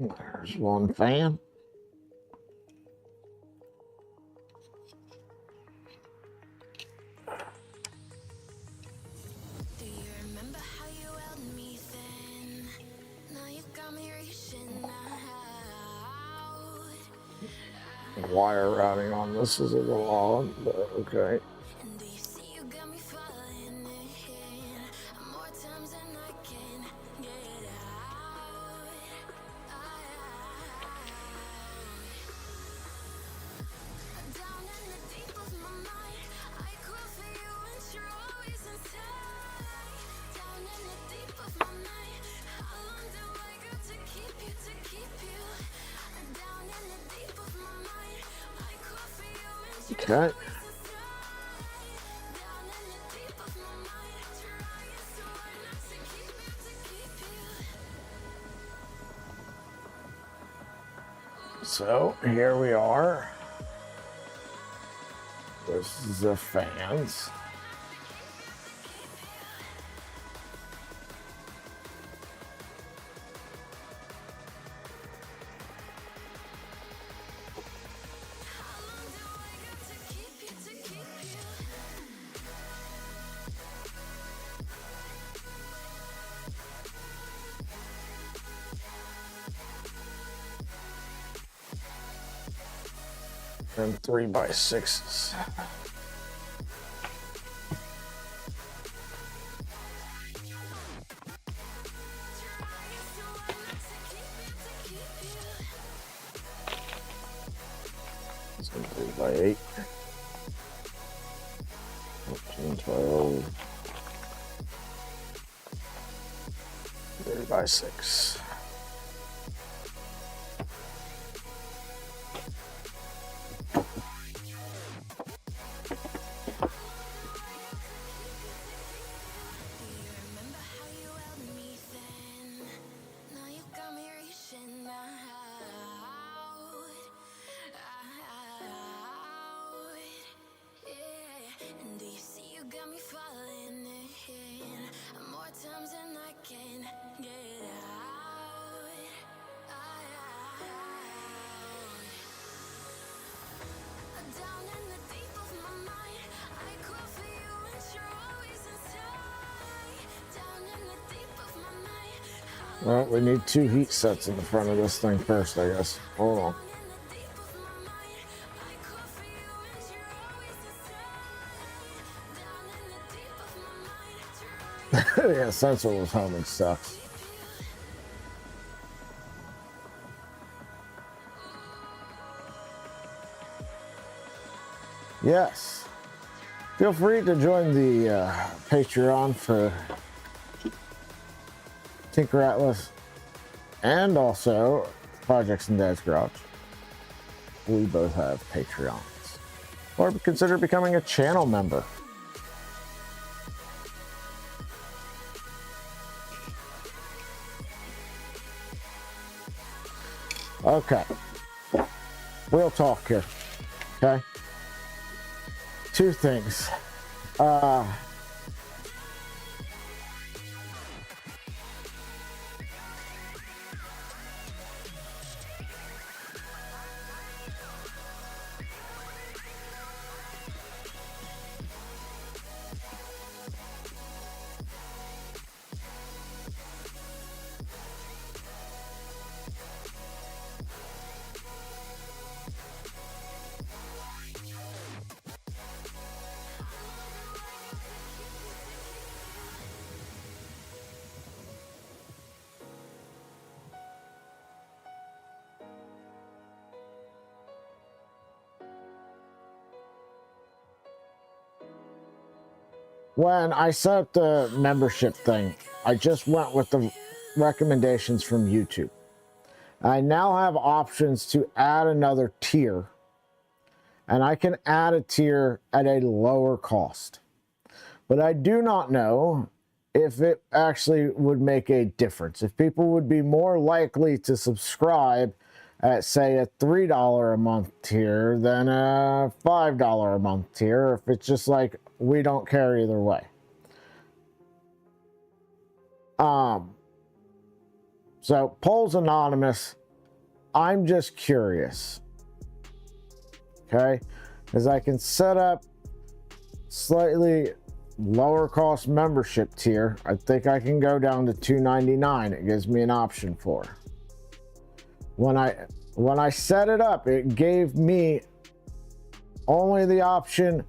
There's one fan. Do you remember how you held me then? Now you got me reaching out. Wire routing on this is a little odd, but okay. And do you see you got me falling in more times than I can get out. Down in the deep of my mind, I crawl for you and you're always inside. Down in the Okay. So here we are. This is the fans. And 3x6s. It's going to 3x8. 14, 12. 3x6. Well, we need 2 heat sets in the front of this thing first, I guess. Hold on. Yeah, sensor was home and stuff. Yes. Feel free to join the Patreon for Tinker Atlas and also Projects in Dad's Garage. We both have Patreons. Or consider becoming a channel member. Okay. Real talk here. Okay. 2 things. When I set up the membership thing, I just went with the recommendations from YouTube. I now have options to add another tier, and I can add a tier at a lower cost. But I do not know if it actually would make a difference. If people would be more likely to subscribe at, say, a $3 a month tier than a $5 a month tier, if it's just like, we don't care either way. So polls anonymous. I'm just curious. Okay, because I can set up slightly lower cost membership tier. I think I can go down to $2.99. It gives me an option for. When I set it up, it gave me only the option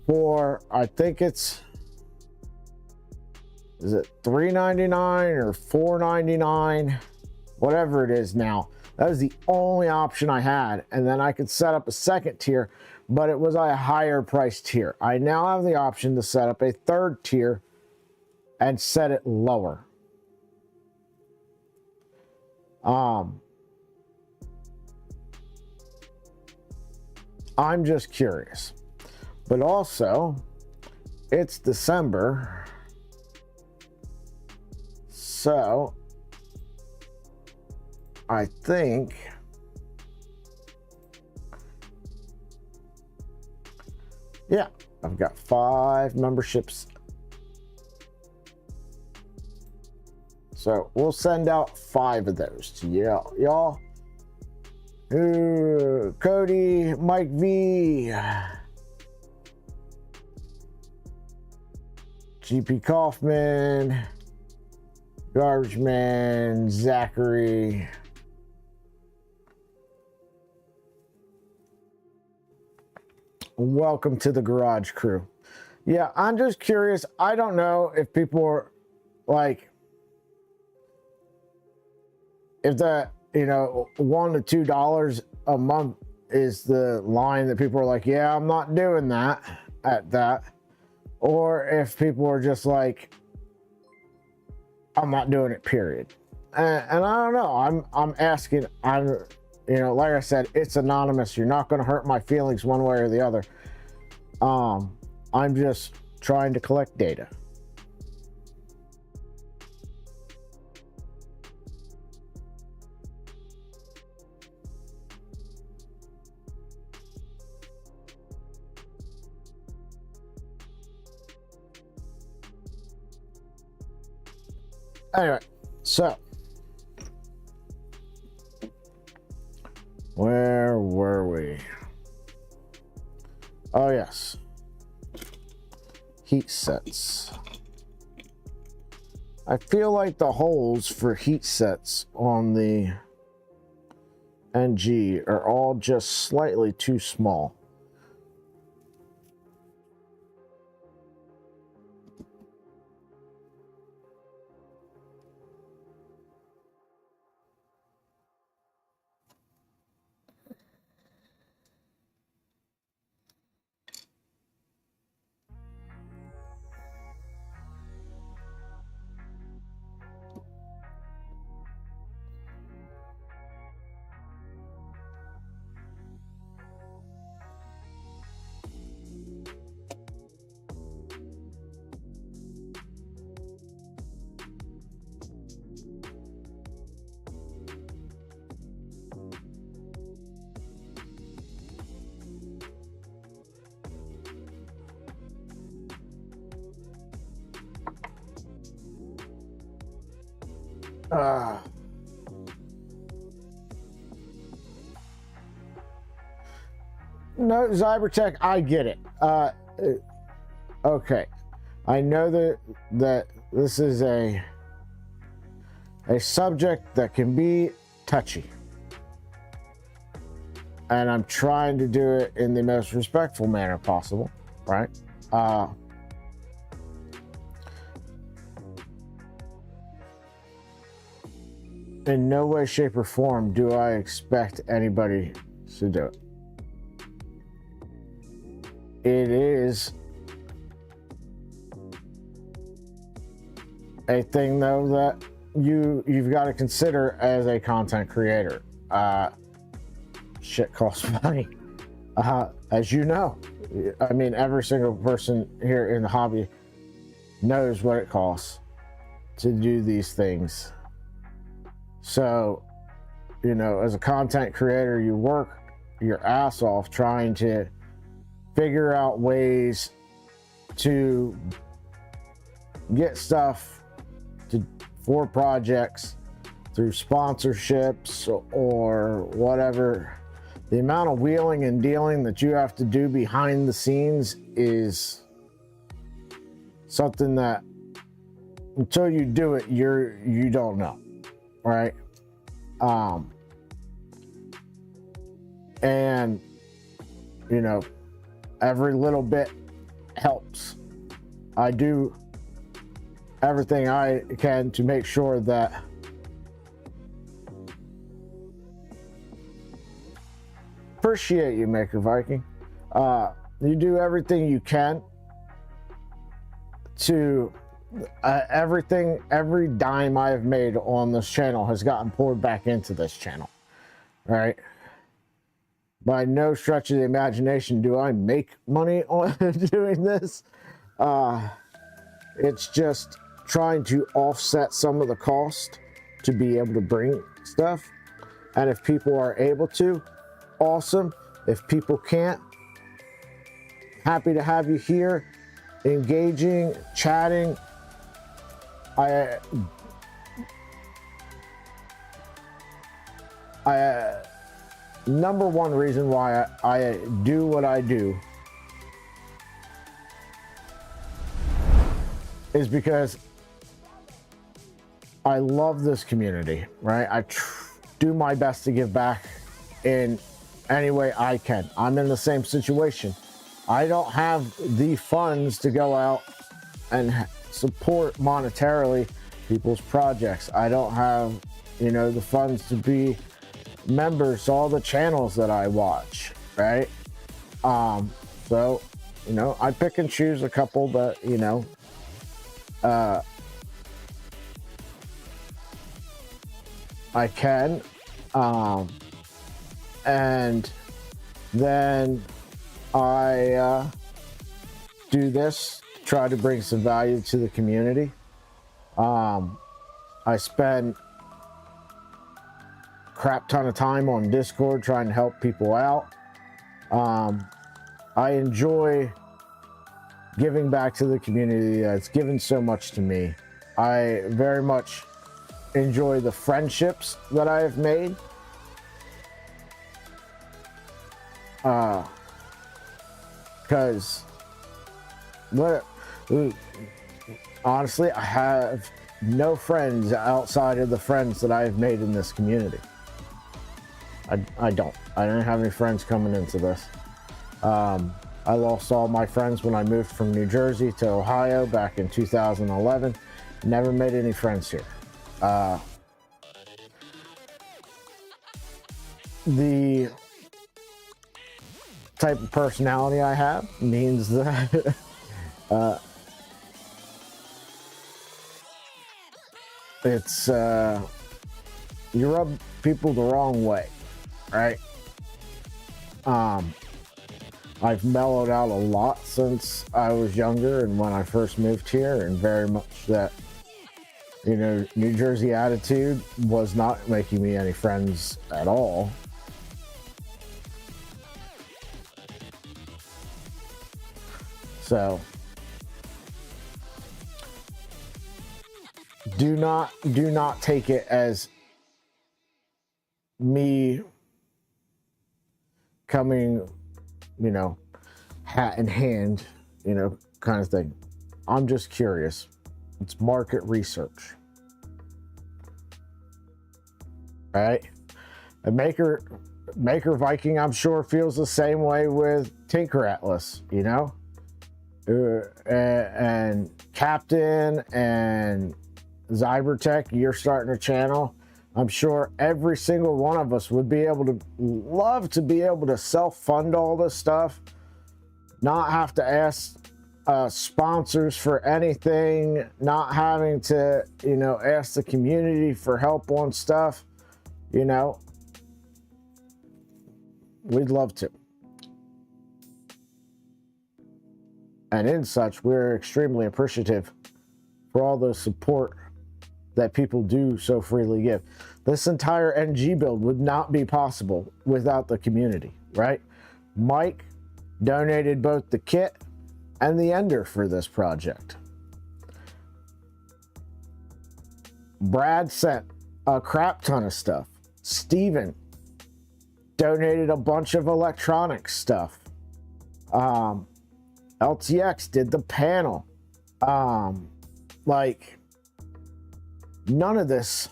for, I think is it $3.99 or $4.99, whatever it is now. That was the only option I had, and then I could set up a second tier, but it was a higher price tier. I now have the option to set up a third tier and set it lower. I'm just curious. But also, it's December. So, I think yeah, I've got 5 memberships. So we'll send out 5 of those to y'all. Cody, Mike V, GP Kaufman, Garbage Man, Zachary. Welcome to the Garage Crew. Yeah, I'm just curious. I don't know if people are like, if that, you know, $1 to $2 a month is the line that people are like, yeah, I'm not doing that at that. Or if people are just like, I'm not doing it, period. And I don't know. I'm asking, you know, like I said, it's anonymous. You're not going to hurt my feelings one way or the other. I'm just trying to collect data. Anyway, so where were we? Oh yes, heat sets. I feel like the holes for heat sets on the NG are all just slightly too small. No, Cybertech, I get it. Okay, I know that this is a subject that can be touchy, and I'm trying to do it in the most respectful manner possible, right? In no way, shape, or form do I expect anybody to do it. It is a thing, though, that you've got to consider as a content creator. Shit costs money, as you know. I mean, every single person here in the hobby knows what it costs to do these things. So, you know, as a content creator, you work your ass off trying to figure out ways to get stuff for projects through sponsorships or whatever. The amount of wheeling and dealing that you have to do behind the scenes is something that until you do it, you don't know, right? And you know, every little bit helps. I do everything I can to make sure that appreciate you, Maker Viking. You do everything you can to every dime I have made on this channel has gotten poured back into this channel, right? by no stretch of the imagination do I make money on doing this. It's just trying to offset some of the cost to be able to bring stuff. And if people are able to, awesome. If people can't, happy to have you here, engaging, chatting. Number one reason why I do what I do is because I love this community, right? I do my best to give back in any way I can. I'm in the same situation. I don't have the funds to go out and support monetarily people's projects. I don't have, the funds to be members to all the channels that I watch, right? So, I pick and choose a couple that, I can, and then I do this to try to bring some value to the community. I spend crap ton of time on Discord trying to help people out. I enjoy giving back to the community that's given so much to me. I very much enjoy the friendships that I have made. Because honestly, I have no friends outside of the friends that I've made in this community. I don't have any friends coming into this. I lost all my friends when I moved from New Jersey to Ohio back in 2011. Never made any friends here. The type of personality I have means that it's you rub people the wrong way, right? I've mellowed out a lot since I was younger and when I first moved here, and very much that New Jersey attitude was not making me any friends at all. So do not take it as me coming, hat in hand, kind of thing. I'm just curious. It's market research. Right? And Maker Viking, I'm sure, feels the same way with Tinker Atlas, and Captain and Zybertech, you're starting a channel. I'm sure every single one of us would love to be able to self-fund all this stuff, not have to ask sponsors for anything, not having to, ask the community for help on stuff, we'd love to. And in such, we're extremely appreciative for all the support that people do so freely give. This entire NG build would not be possible without the community, right? Mike donated both the kit and the ender for this project. Brad sent a crap ton of stuff. Steven donated a bunch of electronics stuff. LTX did the panel. None of this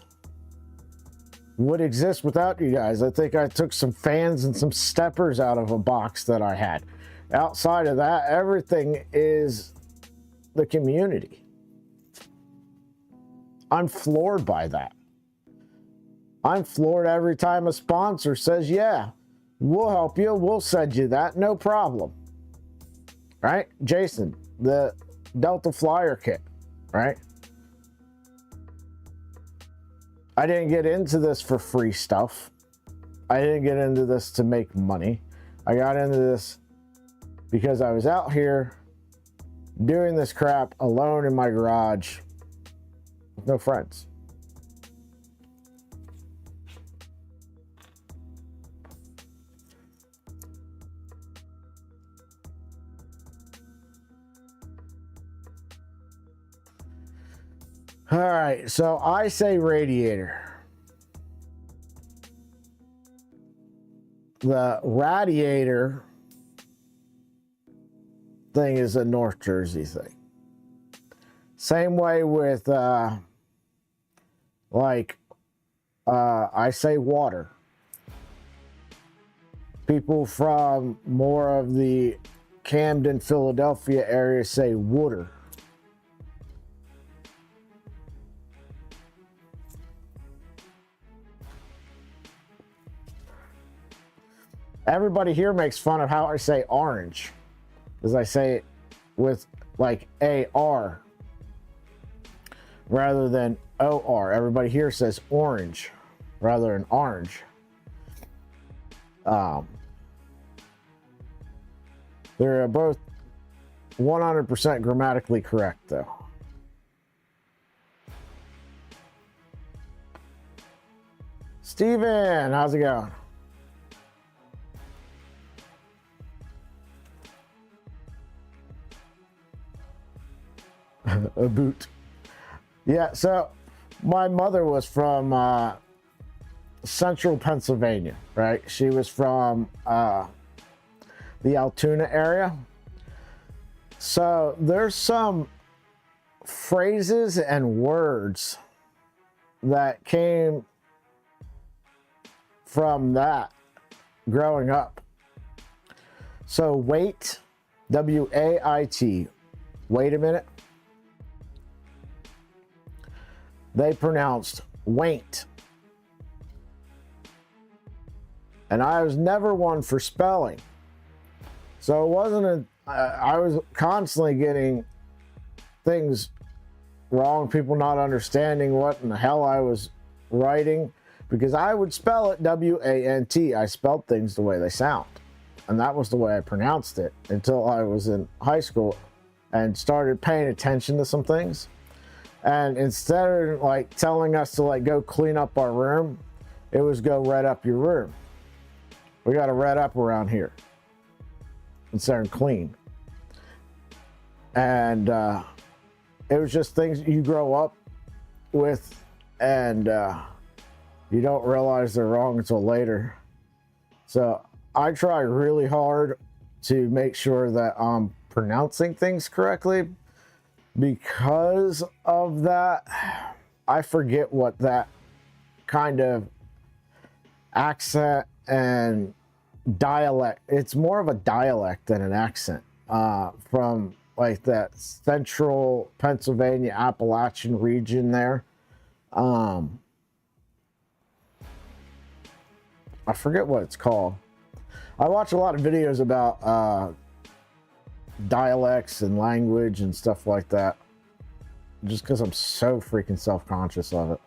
would exist without you guys. I think I took some fans and some steppers out of a box that I had. Outside of that, everything is the community. I'm floored by that. I'm floored every time a sponsor says, yeah, we'll help you. We'll send you that. No problem. Right? Jason, the Delta Flyer kit, right? I didn't get into this for free stuff. I didn't get into this to make money. I got into this because I was out here doing this crap alone in my garage with no friends. All right, so I say radiator. The radiator thing is a North Jersey thing. Same way with I say water. People from more of the Camden, Philadelphia area say water. Everybody here makes fun of how I say orange, because I say it with like AR rather than OR. Everybody here says orange rather than orange. They're both 100% grammatically correct, though. Steven, how's it going? A boot. Yeah, so my mother was from central Pennsylvania, right? She was from the Altoona area. So there's some phrases and words that came from that growing up. So wait, W-A-I-T, wait a minute. They pronounced waint. And I was never one for spelling. So it wasn't I was constantly getting things wrong, people not understanding what in the hell I was writing, because I would spell it W-A-N-T. I spelled things the way they sound. And that was the way I pronounced it until I was in high school and started paying attention to some things. And instead of like telling us to like go clean up our room, it was go red up your room. We got to red up around here instead of clean. And it was just things you grow up with, and you don't realize they're wrong until later. So I try really hard to make sure that I'm pronouncing things correctly. Because of that, I forget what that kind of accent and dialect, it's more of a dialect than an accent, from like that central Pennsylvania Appalachian region there. I forget what it's called. I watch a lot of videos about dialects and language and stuff like that, just because I'm so freaking self-conscious of it.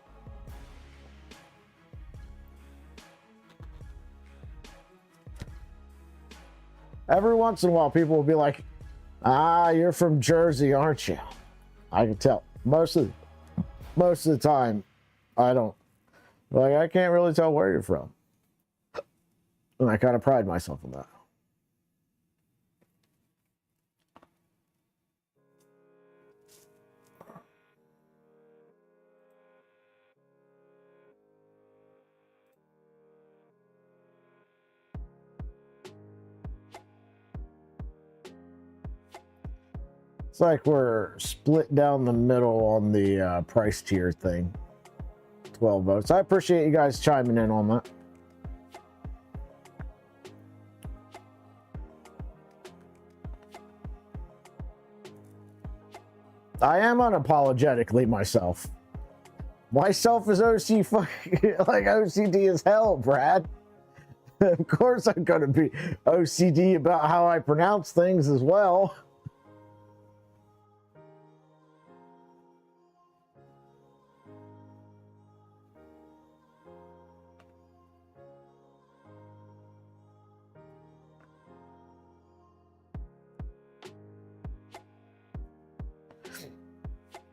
Every once in a while people will be like, you're from Jersey, aren't you? I can tell. Most of the time I don't, like, I can't really tell where you're from, and I kind of pride myself in that. It's like we're split down the middle on the price tier thing. 12 votes. I appreciate you guys chiming in on that. I am unapologetically myself. Myself is like OCD as hell, Brad. Of course I'm going to be OCD about how I pronounce things as well.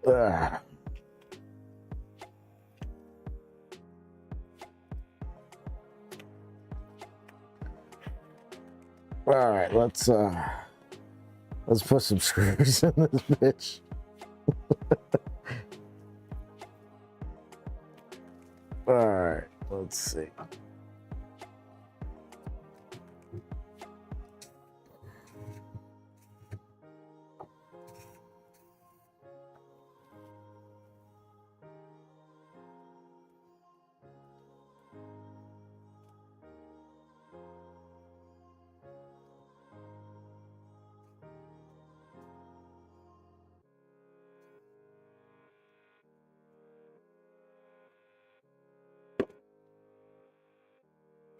Ugh. All right, let's put some screws in this bitch. All right, let's see.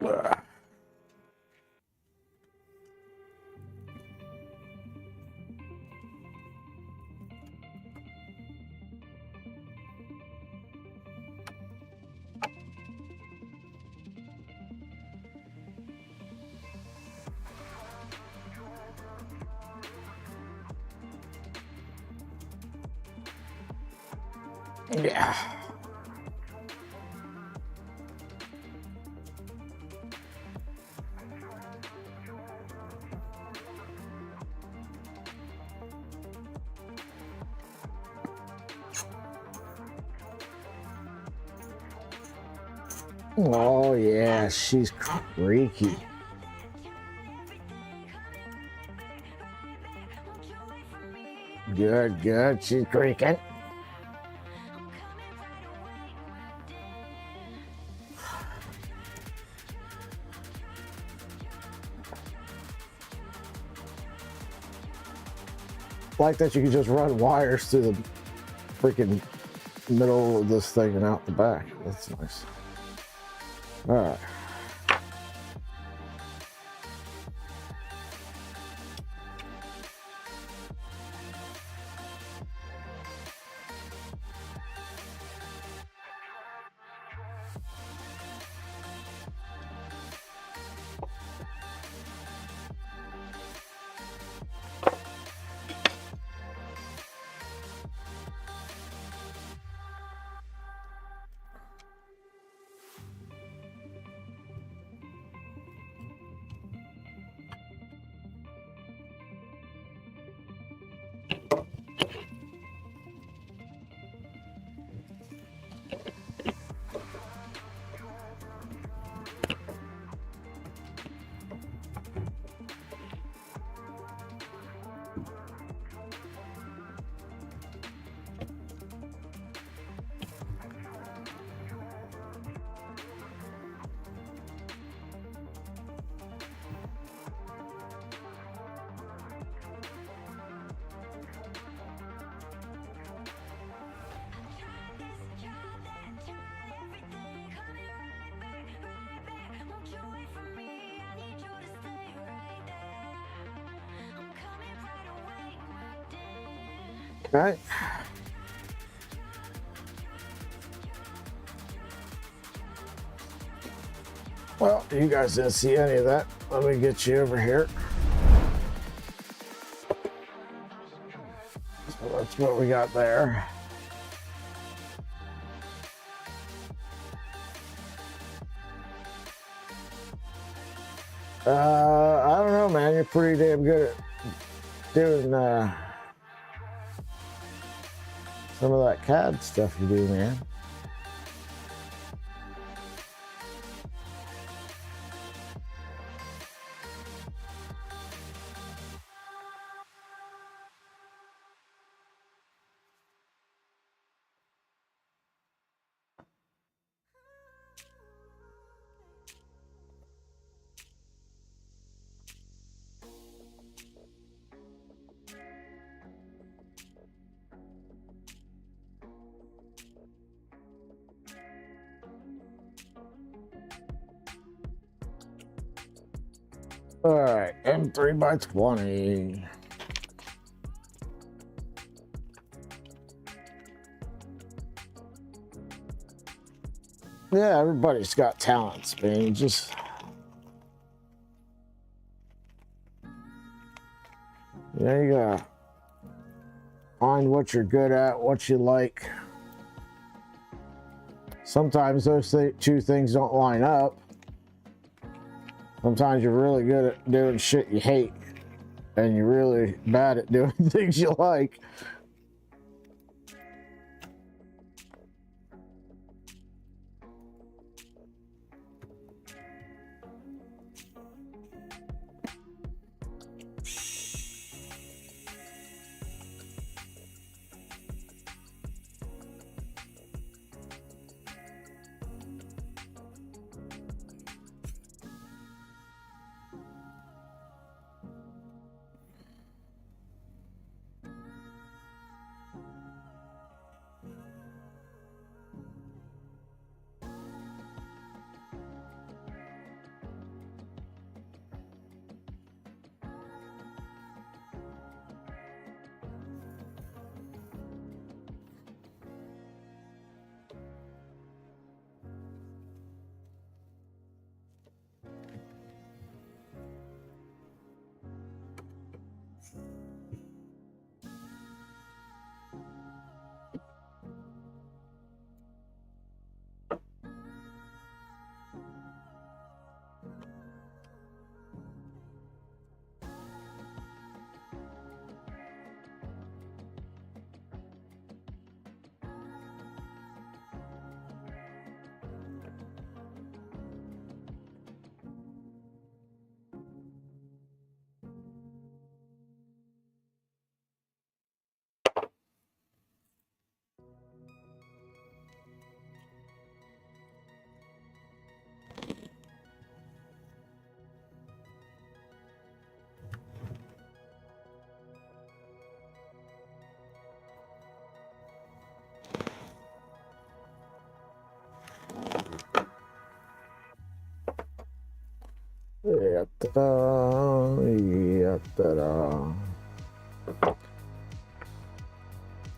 Ugh. Yeah. Oh yeah, she's creaky. Good, good. She's creaking. Like that you can just run wires through the freaking middle of this thing and out the back. That's nice. All right. All right. Well, you guys didn't see any of that. Let me get you over here. So that's what we got there. I don't know, man. You're pretty damn good at doing some of that CAD stuff you do, man. All right, M3 by 20. Yeah, everybody's got talents, man. You just you gotta Find what you're good at, what you like. Sometimes those two things don't line up. Sometimes you're really good at doing shit you hate, and you're really bad at doing things you like. Yeah, ta-da, yeah, ta-da.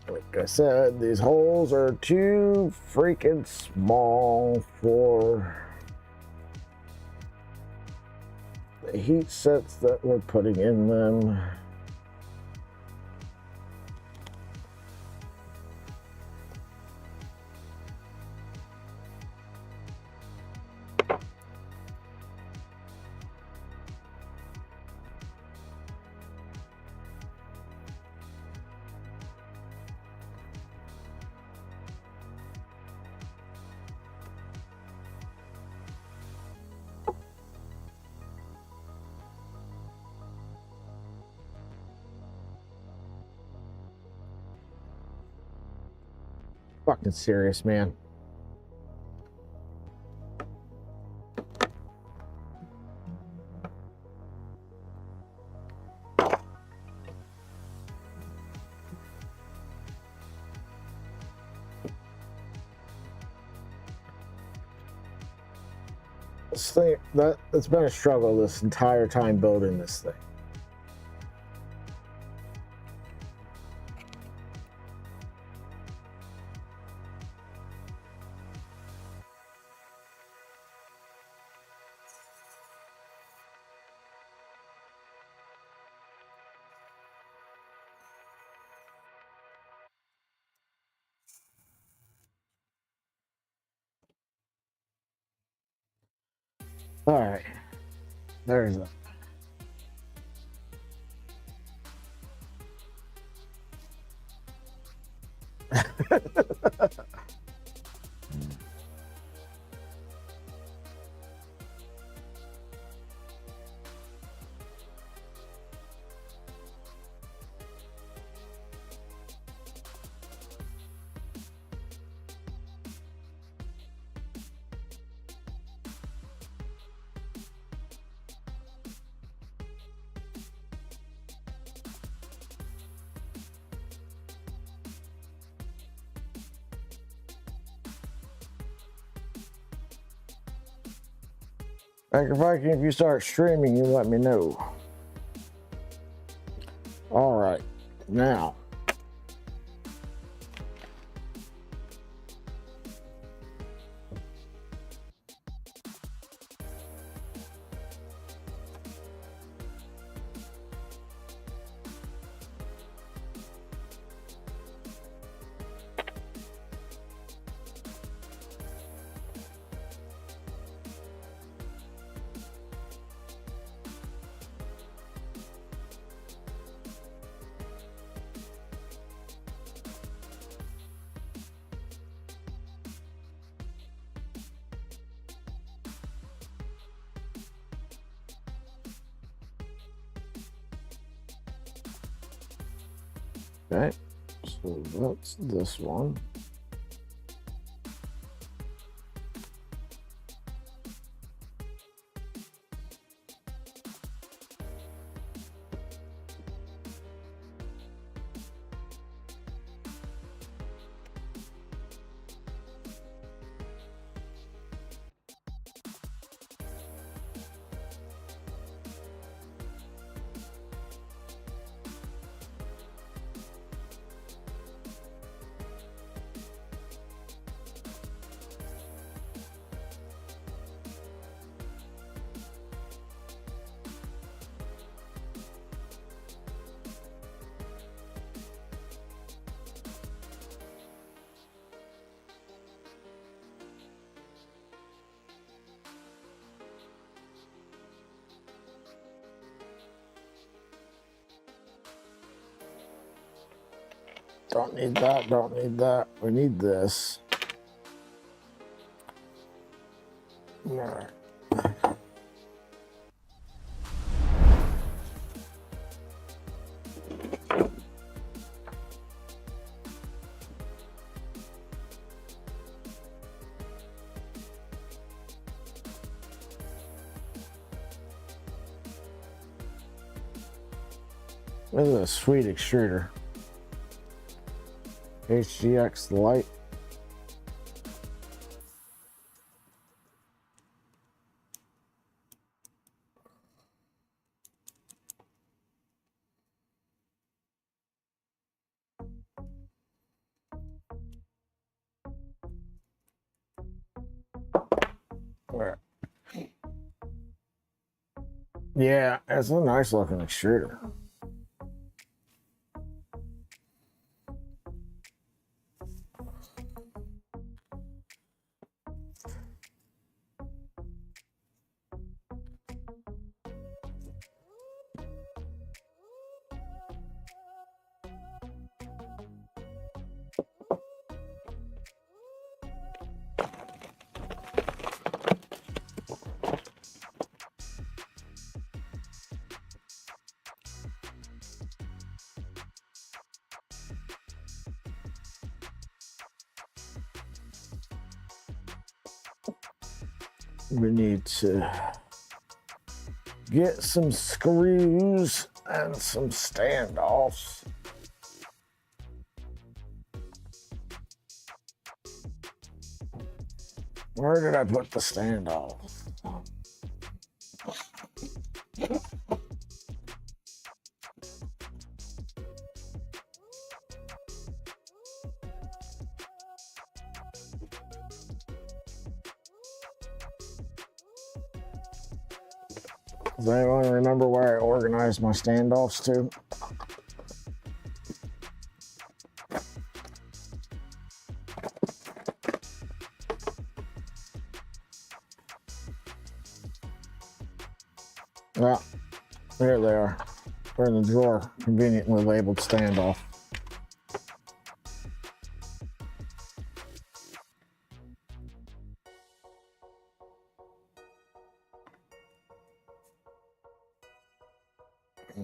Like I said, these holes are too freaking small for the heat sets that we're putting in them. Fucking serious, man. This thing, it's been a struggle this entire time building this thing. All right, there's a. Viking, if you start streaming, you let me know. All right, now. Okay, so that's this one. Don't need that, don't need that. We need this. All right. This is a sweet extruder. HGX light. Where? Yeah, it's a nice looking extruder. We need to get some screws and some standoffs. Where did I put the standoffs? Does anyone remember where I organized my standoffs to? Yeah, there they are. They're in the drawer, conveniently labeled standoff.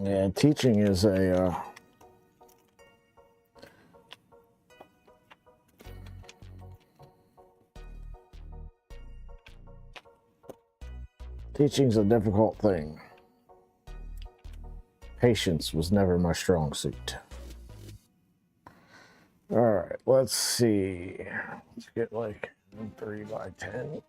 Yeah, teaching is a teaching's a difficult thing. Patience was never my strong suit. All right, let's see. Let's get like 3 by 10.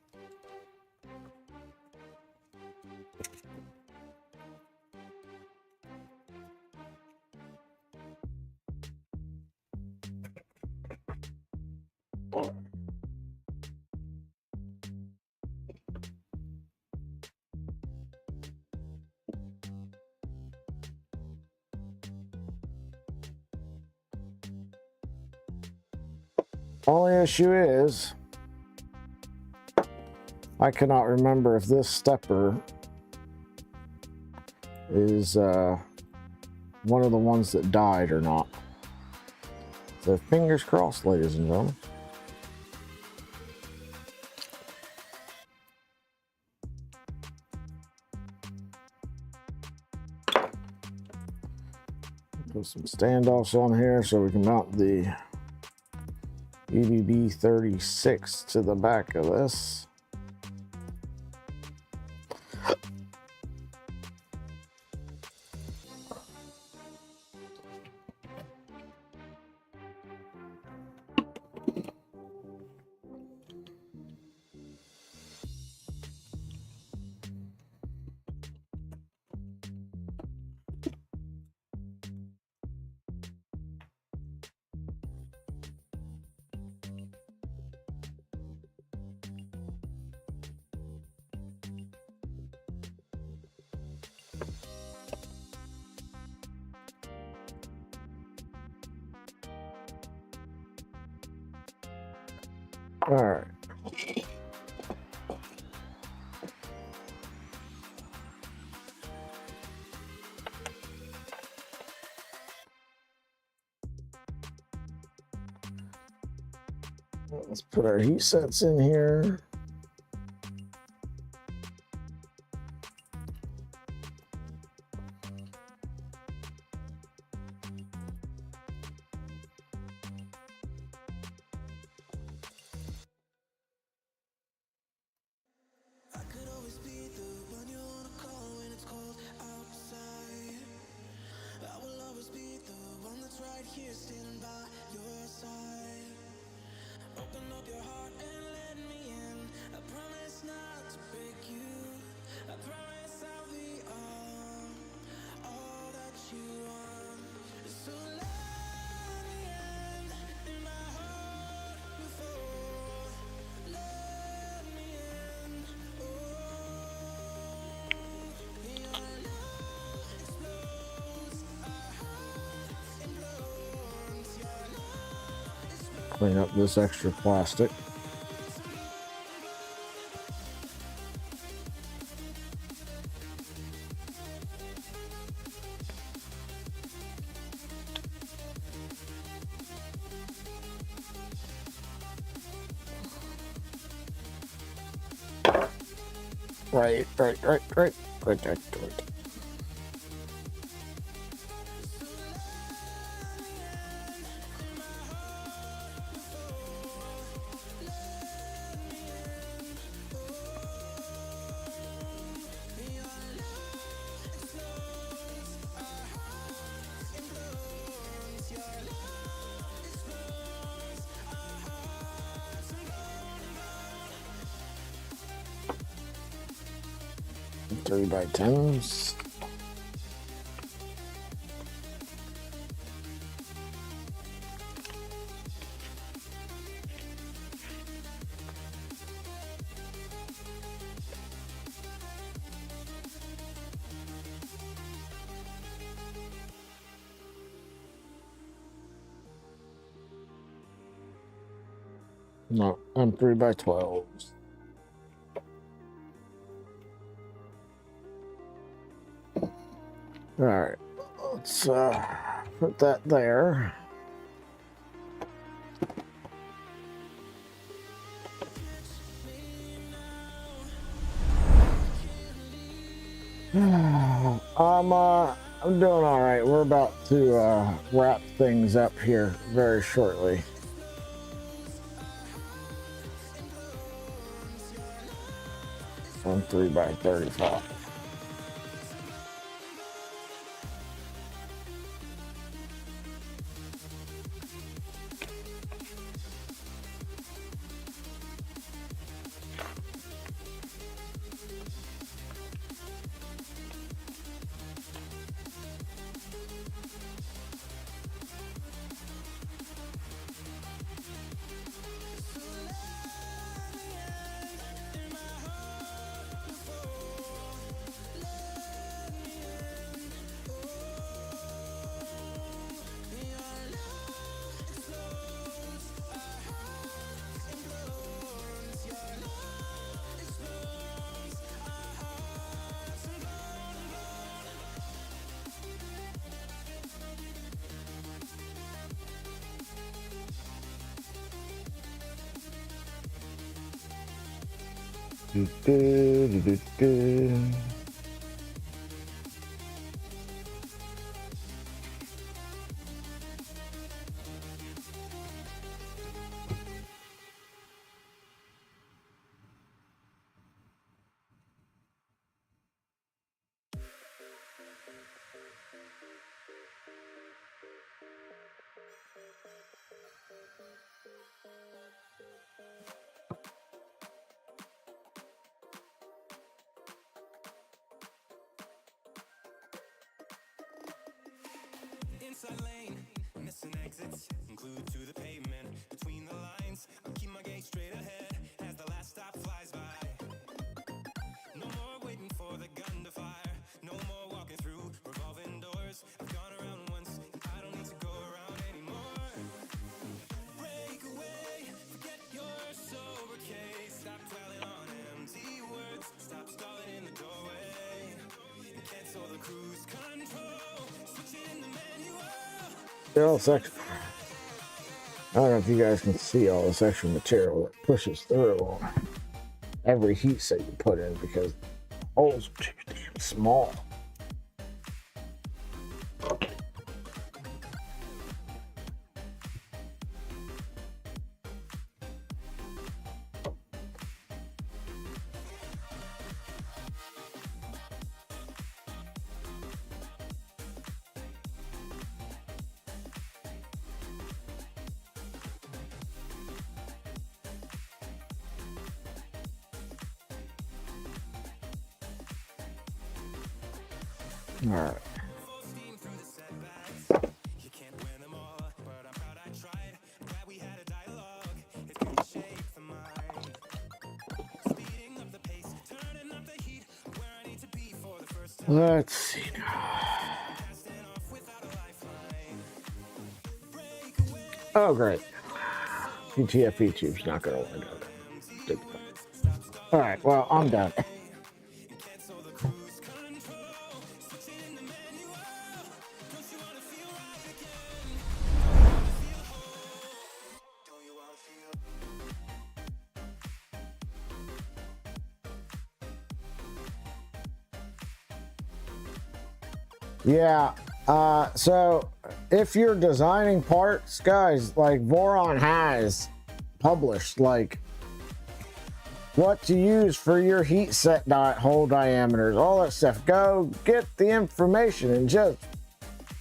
Only issue is, I cannot remember if this stepper is one of the ones that died or not. So fingers crossed, ladies and gentlemen. Put some standoffs on here so we can mount the EBB 36 to the back of this. All right. Let's put our heat sets in here. I could always be the one you wanna call when it's cold outside. I will always be the one that's right here standing by your side. Open up your heart and let me in. I promise not to break you. I promise I'll be all that you want. So let me in my heart before. Let me in. Your love explodes. Our hearts implodes. Your love Clean up this extra plastic. Right. 3x10s. No, I'm 3x12s. All right, let's put that there. I'm doing all right. We're about to wrap things up here very shortly. I'm 3x35. Inside lane, missing exits, glued to the pavement. Between the lines, I'll keep my gaze straight ahead as the last stop flies by. No more waiting for the gun to fire. No more walking through revolving doors. I've gone around once, I don't need to go around anymore. Break away, forget your sober case. Stop dwelling on empty words. Stop stalling in the doorway. And cancel the cruise control. Switching the manual. All section. I don't know if you guys can see all this extra material that pushes through on every heat set you put in because the holes are too damn small. All right. Full steam through the setbacks. You can't win them all, but I'm proud I tried. I'm glad we had a dialogue. It's gonna shape the mind. Speeding up the pace, turning up the heat. Where I need to be for the first time. Let's see now. Casting off without a lifeline. Break away. Oh, great. PTFE tube's not going to work out. All right, well, I'm done. Cancel the cruise control. Switching the manual. Don't you wanna feel right again? Feel whole. Don't you wanna feel? Yeah, so if you're designing parts, guys, like Voron has published like what to use for your heat set hole diameters, all that stuff. Go get the information and just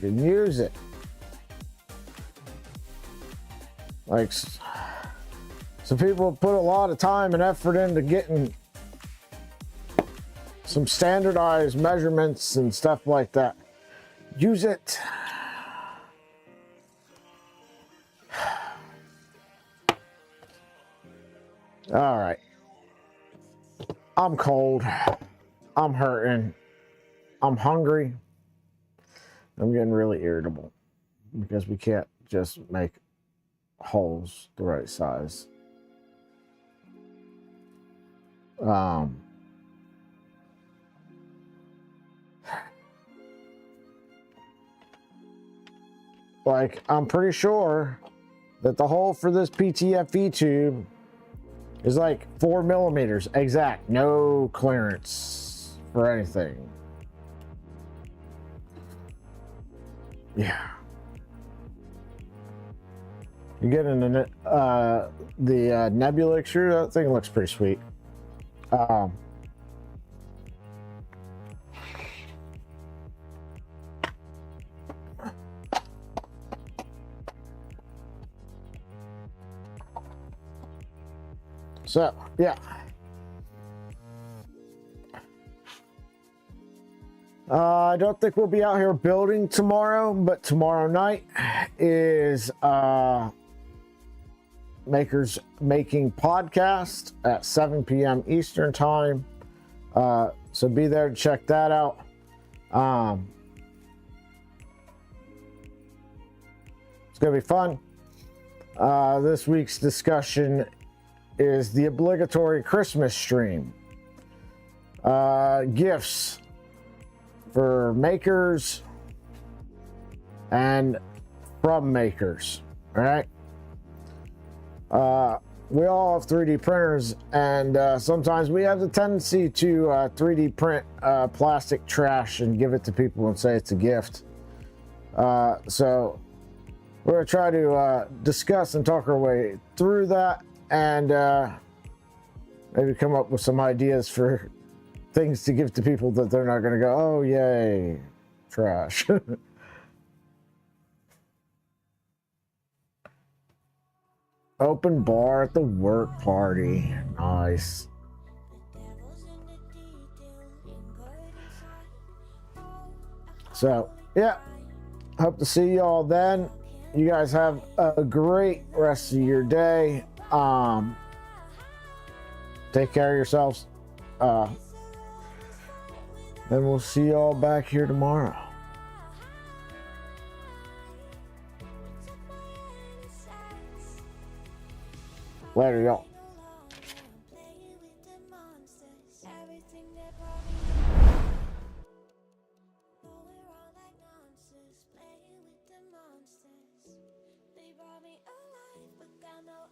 use it. Like, so people put a lot of time and effort into getting some standardized measurements and stuff like that. Use it. All right. I'm cold. I'm hurting. I'm hungry. I'm getting really irritable because we can't just make holes the right size. Like, I'm pretty sure that the hole for this PTFE tube is like 4 millimeters exact, no clearance for anything. Yeah. You get in the nebula extruder, that thing looks pretty sweet. So, yeah. I don't think we'll be out here building tomorrow, but tomorrow night is Makers Making podcast at 7 p.m. Eastern time. So be there to check that out. It's going to be fun. This week's discussion is the obligatory Christmas stream. Gifts for makers and from makers. All right. We all have 3D printers, and sometimes we have the tendency to 3D print plastic trash and give it to people and say it's a gift. So we're going to try to discuss and talk our way through that, and maybe come up with some ideas for things to give to people that they're not going to go, oh, yay, trash. Open bar at the work party. Nice. So, yeah. Hope to see you all then. You guys have a great rest of your day. Take care of yourselves. And we'll see you all back here tomorrow. Later, y'all. They brought me alive, but got no